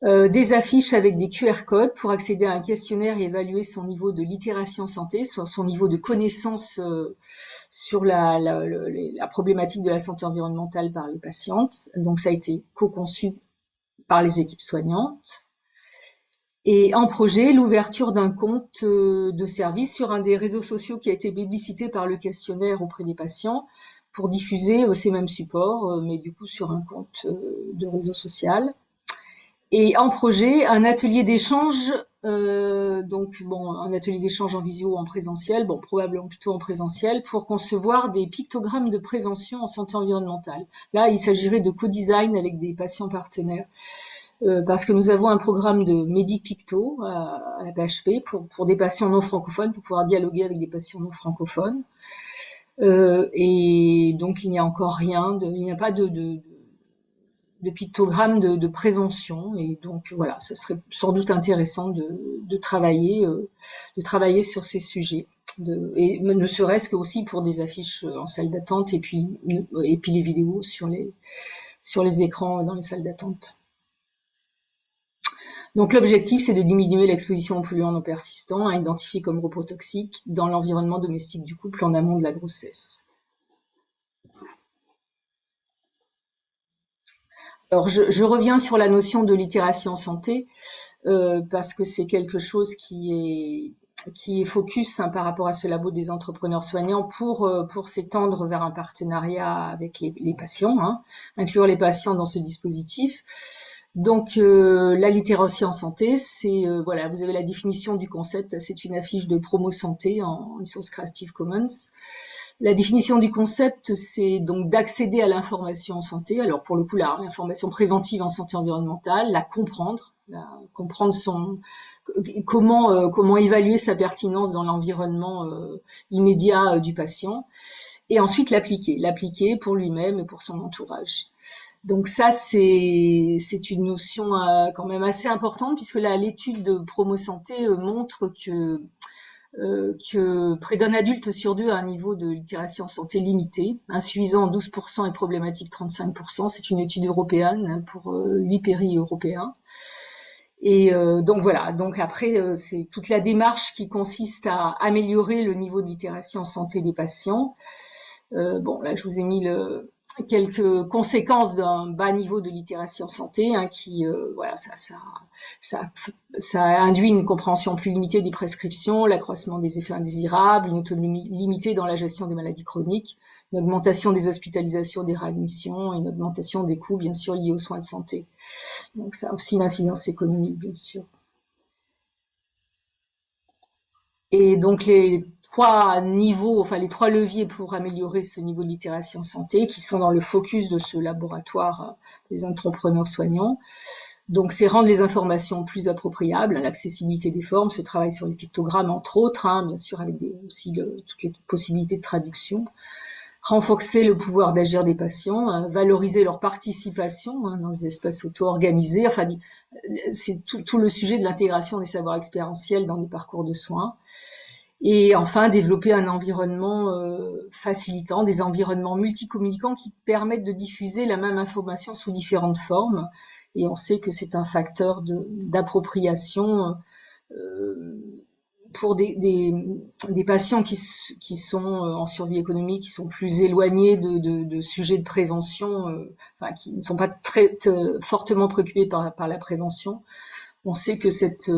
[SPEAKER 5] Des affiches avec des QR codes pour accéder à un questionnaire et évaluer son niveau de littératie en santé, son niveau de connaissance sur la problématique de la santé environnementale par les patientes. Donc, ça a été co-conçu par les équipes soignantes. Et en projet, l'ouverture d'un compte de service sur un des réseaux sociaux qui a été publicité par le questionnaire auprès des patients pour diffuser ces mêmes supports, mais du coup sur un compte de réseau social. Et en projet, un atelier d'échange, un atelier d'échange en visio ou en présentiel, probablement plutôt en présentiel, pour concevoir des pictogrammes de prévention en santé environnementale. Là, il s'agirait de co-design avec des patients partenaires. Parce que nous avons un programme de Médic Picto à la PHP pour des patients non francophones, pour pouvoir dialoguer avec des patients non francophones. Et donc, il n'y a encore rien, il n'y a pas de pictogramme de prévention. Et donc, voilà, ce serait sans doute intéressant de travailler sur ces sujets. Et ne serait-ce que aussi pour des affiches en salle d'attente et puis les vidéos sur les écrans dans les salles d'attente. Donc, l'objectif, c'est de diminuer l'exposition aux polluants non persistants, identifiés comme reprotoxiques dans l'environnement domestique du couple en amont de la grossesse. Alors, je reviens sur la notion de littératie en santé, parce que c'est quelque chose qui est focus par rapport à ce labo des entrepreneurs soignants pour s'étendre vers un partenariat avec les patients, inclure les patients dans ce dispositif. Donc, la littératie en santé, c'est voilà, vous avez la définition du concept, c'est une affiche de promo santé en licence Creative Commons. La définition du concept, c'est donc d'accéder à l'information en santé. Alors, pour le coup, l'information préventive en santé environnementale, comprendre comment évaluer sa pertinence dans l'environnement immédiat du patient, et ensuite l'appliquer pour lui-même et pour son entourage. Donc ça, c'est une notion quand même assez importante, puisque là, l'étude de Promo Santé montre que près d'un adulte sur 2 a un niveau de littératie en santé limité, insuffisant 12% et problématique 35%. C'est une étude européenne pour 8 pays européens. Et donc voilà, donc après, c'est toute la démarche qui consiste à améliorer le niveau de littératie en santé des patients. Là, je vous ai mis quelques conséquences d'un bas niveau de littératie en santé, hein, qui voilà, ça induit une compréhension plus limitée des prescriptions, l'accroissement des effets indésirables, une autonomie limitée dans la gestion des maladies chroniques, une augmentation des hospitalisations, des réadmissions, et une augmentation des coûts bien sûr liés aux soins de santé. Donc ça a aussi une incidence économique bien sûr. Et donc les trois niveaux, enfin les trois leviers pour améliorer ce niveau de littératie en santé, qui sont dans le focus de ce laboratoire des entrepreneurs soignants. Donc c'est rendre les informations plus appropriables, l'accessibilité des formes, ce travail sur les pictogrammes entre autres, hein, bien sûr avec aussi toutes les possibilités de traduction. Renforcer le pouvoir d'agir des patients, hein, valoriser leur participation hein, dans des espaces auto-organisés. Enfin, c'est tout le sujet de l'intégration des savoirs expérientiels dans les parcours de soins. Et enfin, développer un environnement facilitant, des environnements multicommunicants qui permettent de diffuser la même information sous différentes formes. Et on sait que c'est un facteur d'appropriation pour des patients qui sont en survie économique, qui sont plus éloignés de sujets de prévention, enfin, qui ne sont pas très fortement préoccupés par la prévention. On sait que cette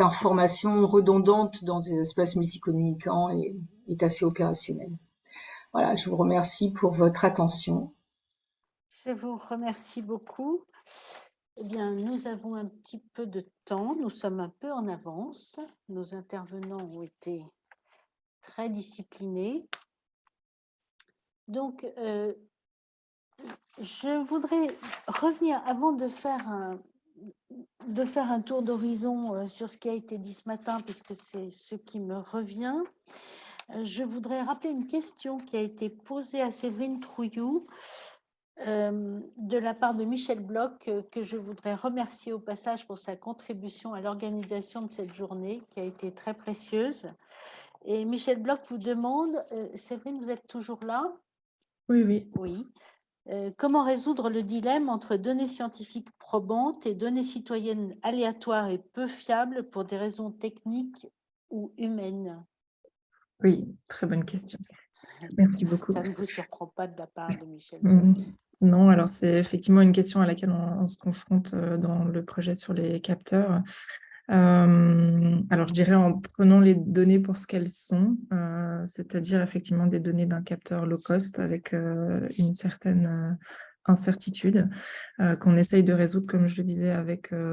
[SPEAKER 5] information redondante dans des espaces multicommunicants est assez opérationnelle. Voilà, je vous remercie pour votre attention.
[SPEAKER 1] Je vous remercie beaucoup. Eh bien, nous avons un petit peu de temps, nous sommes un peu en avance. Nos intervenants ont été très disciplinés. Donc, je voudrais revenir, avant de faire un tour d'horizon sur ce qui a été dit ce matin, puisque c'est ce qui me revient. Je voudrais rappeler une question qui a été posée à Séverine Trouilloux de la part de Michel Bloch, que je voudrais remercier au passage pour sa contribution à l'organisation de cette journée, qui a été très précieuse. Et Michel Bloch vous demande, Séverine, vous êtes toujours là?
[SPEAKER 2] Oui, oui.
[SPEAKER 1] Oui. Comment résoudre le dilemme entre données scientifiques probantes et données citoyennes aléatoires et peu fiables pour des raisons techniques ou humaines?
[SPEAKER 2] Oui, très bonne question. Merci beaucoup.
[SPEAKER 1] Ça ne vous surprend pas de la part de Michel Bloch?
[SPEAKER 2] Non, alors c'est effectivement une question à laquelle on se confronte dans le projet sur les capteurs. Alors je dirais en prenant les données pour ce qu'elles sont, c'est-à-dire effectivement des données d'un capteur low cost avec une certaine incertitude qu'on essaye de résoudre, comme je le disais,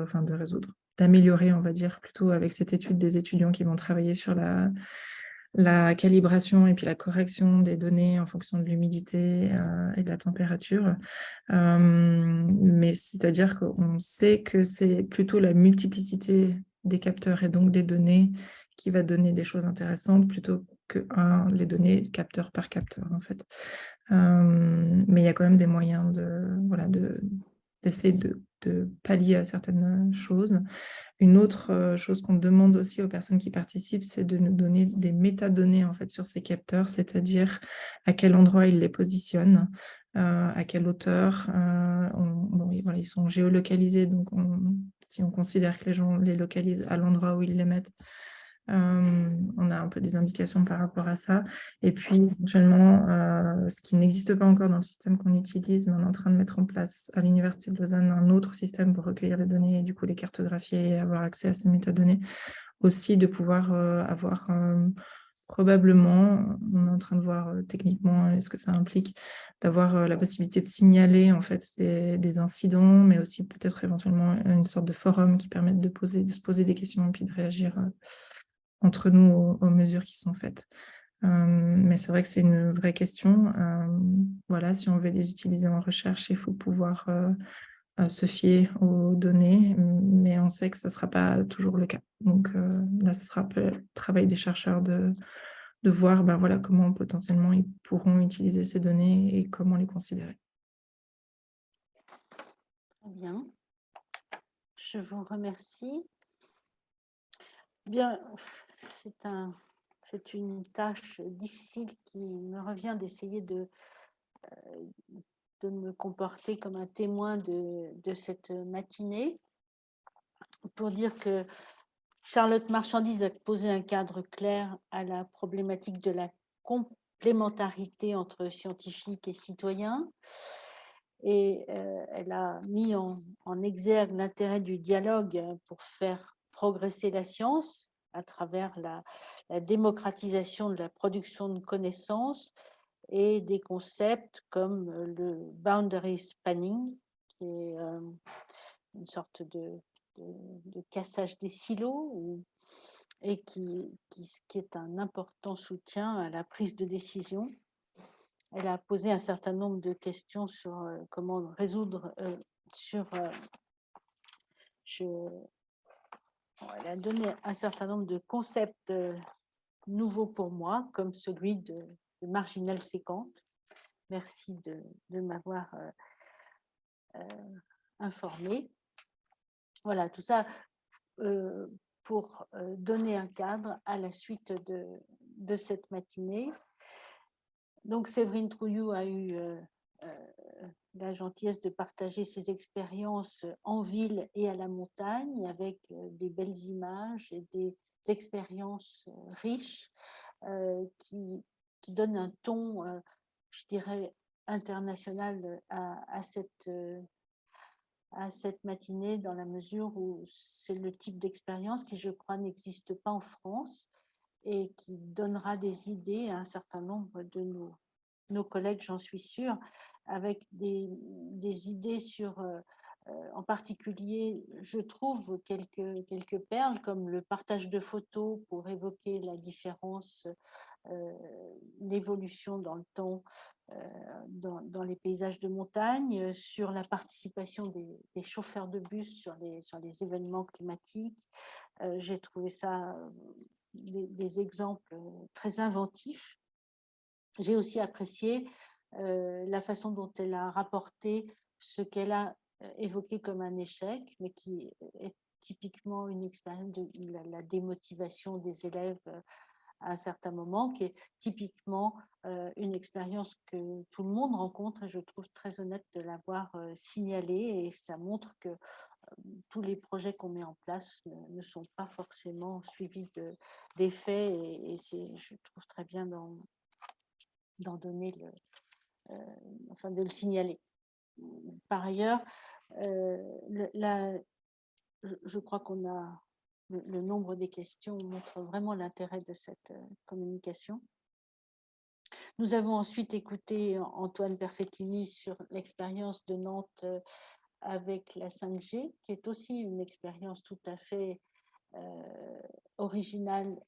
[SPEAKER 2] enfin de résoudre, d'améliorer, on va dire, plutôt avec cette étude des étudiants qui vont travailler sur la calibration et puis la correction des données en fonction de l'humidité et de la température. Mais c'est-à-dire qu'on sait que c'est plutôt la multiplicité des capteurs et donc des données qui va donner des choses intéressantes plutôt que les données capteur par capteur, en fait. Mais il y a quand même des moyens d'essayer de pallier à certaines choses. Une autre chose qu'on demande aussi aux personnes qui participent, c'est de nous donner des métadonnées en fait, sur ces capteurs, c'est-à-dire à quel endroit ils les positionnent, à quelle hauteur. Voilà, ils sont géolocalisés, donc si on considère que les gens les localisent à l'endroit où ils les mettent, on a un peu des indications par rapport à ça. Et puis, éventuellement, ce qui n'existe pas encore dans le système qu'on utilise, mais on est en train de mettre en place à l'Université de Lausanne un autre système pour recueillir les données et du coup les cartographier et avoir accès à ces métadonnées. Aussi de pouvoir avoir probablement, on est en train de voir techniquement ce que ça implique, d'avoir la possibilité de signaler en fait des incidents, mais aussi peut-être éventuellement une sorte de forum qui permette de se poser des questions et puis de réagir entre nous aux mesures qui sont faites. Mais c'est vrai que c'est une vraie question. Voilà, si on veut les utiliser en recherche, il faut pouvoir se fier aux données, mais on sait que ça ne sera pas toujours le cas. Donc là, ce sera le travail des chercheurs de voir voilà, comment potentiellement ils pourront utiliser ces données et comment les considérer.
[SPEAKER 1] Très bien. Je vous remercie. Bien, c'est une tâche difficile qui me revient d'essayer de me comporter comme un témoin de cette matinée, pour dire que Charlotte Marchandise a posé un cadre clair à la problématique de la complémentarité entre scientifiques et citoyens. Et elle a mis en exergue l'intérêt du dialogue pour faire progresser la science à travers la démocratisation de la production de connaissances et des concepts comme le boundary spanning, qui est une sorte de cassage des silos et qui est un important soutien à la prise de décision. Elle a posé un certain nombre de questions sur comment résoudre, elle a donné un certain nombre de concepts nouveaux pour moi, comme celui de marginal séquente. Merci de m'avoir informé. Voilà, tout ça pour donner un cadre à la suite de cette matinée. Donc, Séverine Trouillou a eu la gentillesse de partager ses expériences en ville et à la montagne avec des belles images et des expériences riches qui donnent un ton, je dirais, international à cette matinée, dans la mesure où c'est le type d'expérience qui, je crois, n'existe pas en France et qui donnera des idées à un certain nombre de nos collègues, j'en suis sûre, avec des idées sur, en particulier, je trouve quelques perles, comme le partage de photos pour évoquer la différence, l'évolution dans le temps dans les paysages de montagne, sur la participation des chauffeurs de bus sur les événements climatiques. J'ai trouvé ça des exemples très inventifs. J'ai aussi apprécié la façon dont elle a rapporté ce qu'elle a évoqué comme un échec, mais qui est typiquement une expérience de la démotivation des élèves à un certain moment, qui est typiquement une expérience que tout le monde rencontre, et je trouve très honnête de l'avoir signalée, et ça montre que tous les projets qu'on met en place ne sont pas forcément suivis d'effets, et je trouve très bien d'en donner de le signaler. Par ailleurs, je crois qu'on a le nombre des questions montre vraiment l'intérêt de cette communication. Nous avons ensuite écouté Antoine Perfettini sur l'expérience de Nantes avec la 5G, qui est aussi une expérience tout à fait originale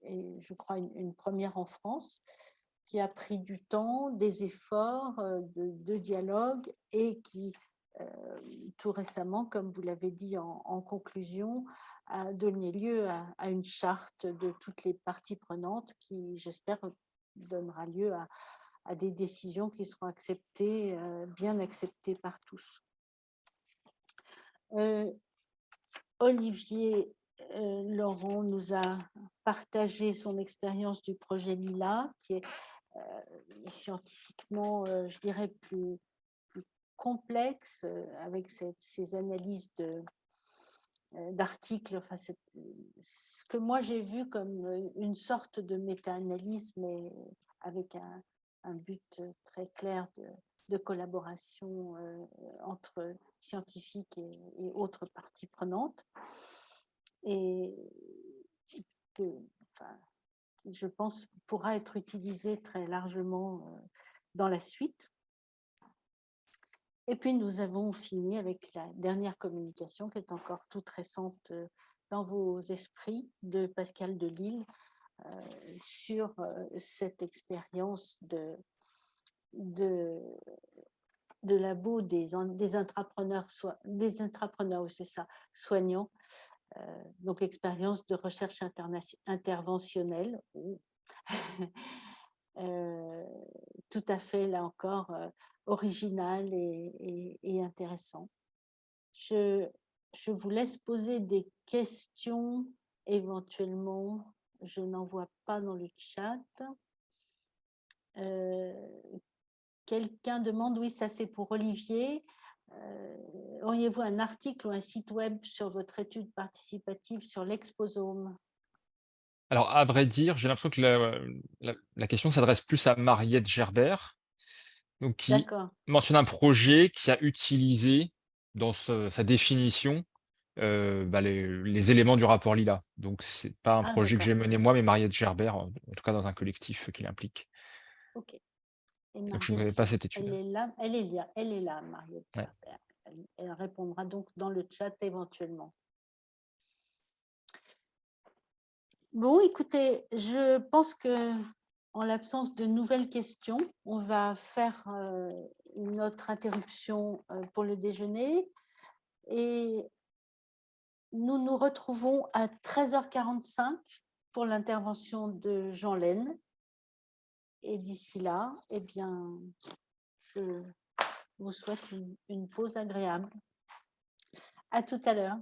[SPEAKER 1] et je crois une première en France, qui a pris du temps, des efforts de dialogue et qui, tout récemment, comme vous l'avez dit en conclusion, a donné lieu à une charte de toutes les parties prenantes qui, j'espère, donnera lieu à des décisions qui seront acceptées, bien acceptées par tous. Olivier Laurent nous a partagé son expérience du projet Lila, qui est scientifiquement, je dirais, plus complexe, avec ces analyses d'articles, enfin, ce que moi j'ai vu comme une sorte de méta-analyse, mais avec un but très clair de collaboration entre scientifiques et autres parties prenantes, et que, enfin, je pense, pourra être utilisé très largement dans la suite. Et puis, nous avons fini avec la dernière communication, qui est encore toute récente dans vos esprits, de Pascal Delisle, sur cette expérience de labo des intrapreneurs, c'est ça, soignants, donc expérience de recherche interventionnelle, tout à fait, là encore, original et intéressant. Je vous laisse poser des questions éventuellement. Je n'en vois pas dans le chat. Quelqu'un demande, oui, ça c'est pour Olivier. Auriez-vous un article ou un site web sur votre étude participative sur l'exposome?
[SPEAKER 4] Alors, à vrai dire, j'ai l'impression que la question s'adresse plus à Mariette Gerbert, donc qui
[SPEAKER 1] D'accord.
[SPEAKER 4] mentionne un projet qui a utilisé dans sa définition les éléments du rapport Lila. Donc, c'est pas un
[SPEAKER 1] Ah,
[SPEAKER 4] projet que j'ai
[SPEAKER 1] d'accord.
[SPEAKER 4] mené moi, mais Mariette Gerbert, en tout cas dans un collectif qui l'implique.
[SPEAKER 1] OK. Et
[SPEAKER 4] Donc, je ne
[SPEAKER 1] Mariette,
[SPEAKER 4] connais pas cette étude.
[SPEAKER 1] elle est là, Mariette
[SPEAKER 4] Ouais.
[SPEAKER 1] Gerbert. Elle répondra donc dans le chat éventuellement. Bon, écoutez, je pense que en l'absence de nouvelles questions, on va faire notre interruption pour le déjeuner et nous nous retrouvons à 13h45 pour l'intervention de Jean Lenne. Et d'ici là, eh bien, je vous souhaite une pause agréable. À tout à l'heure.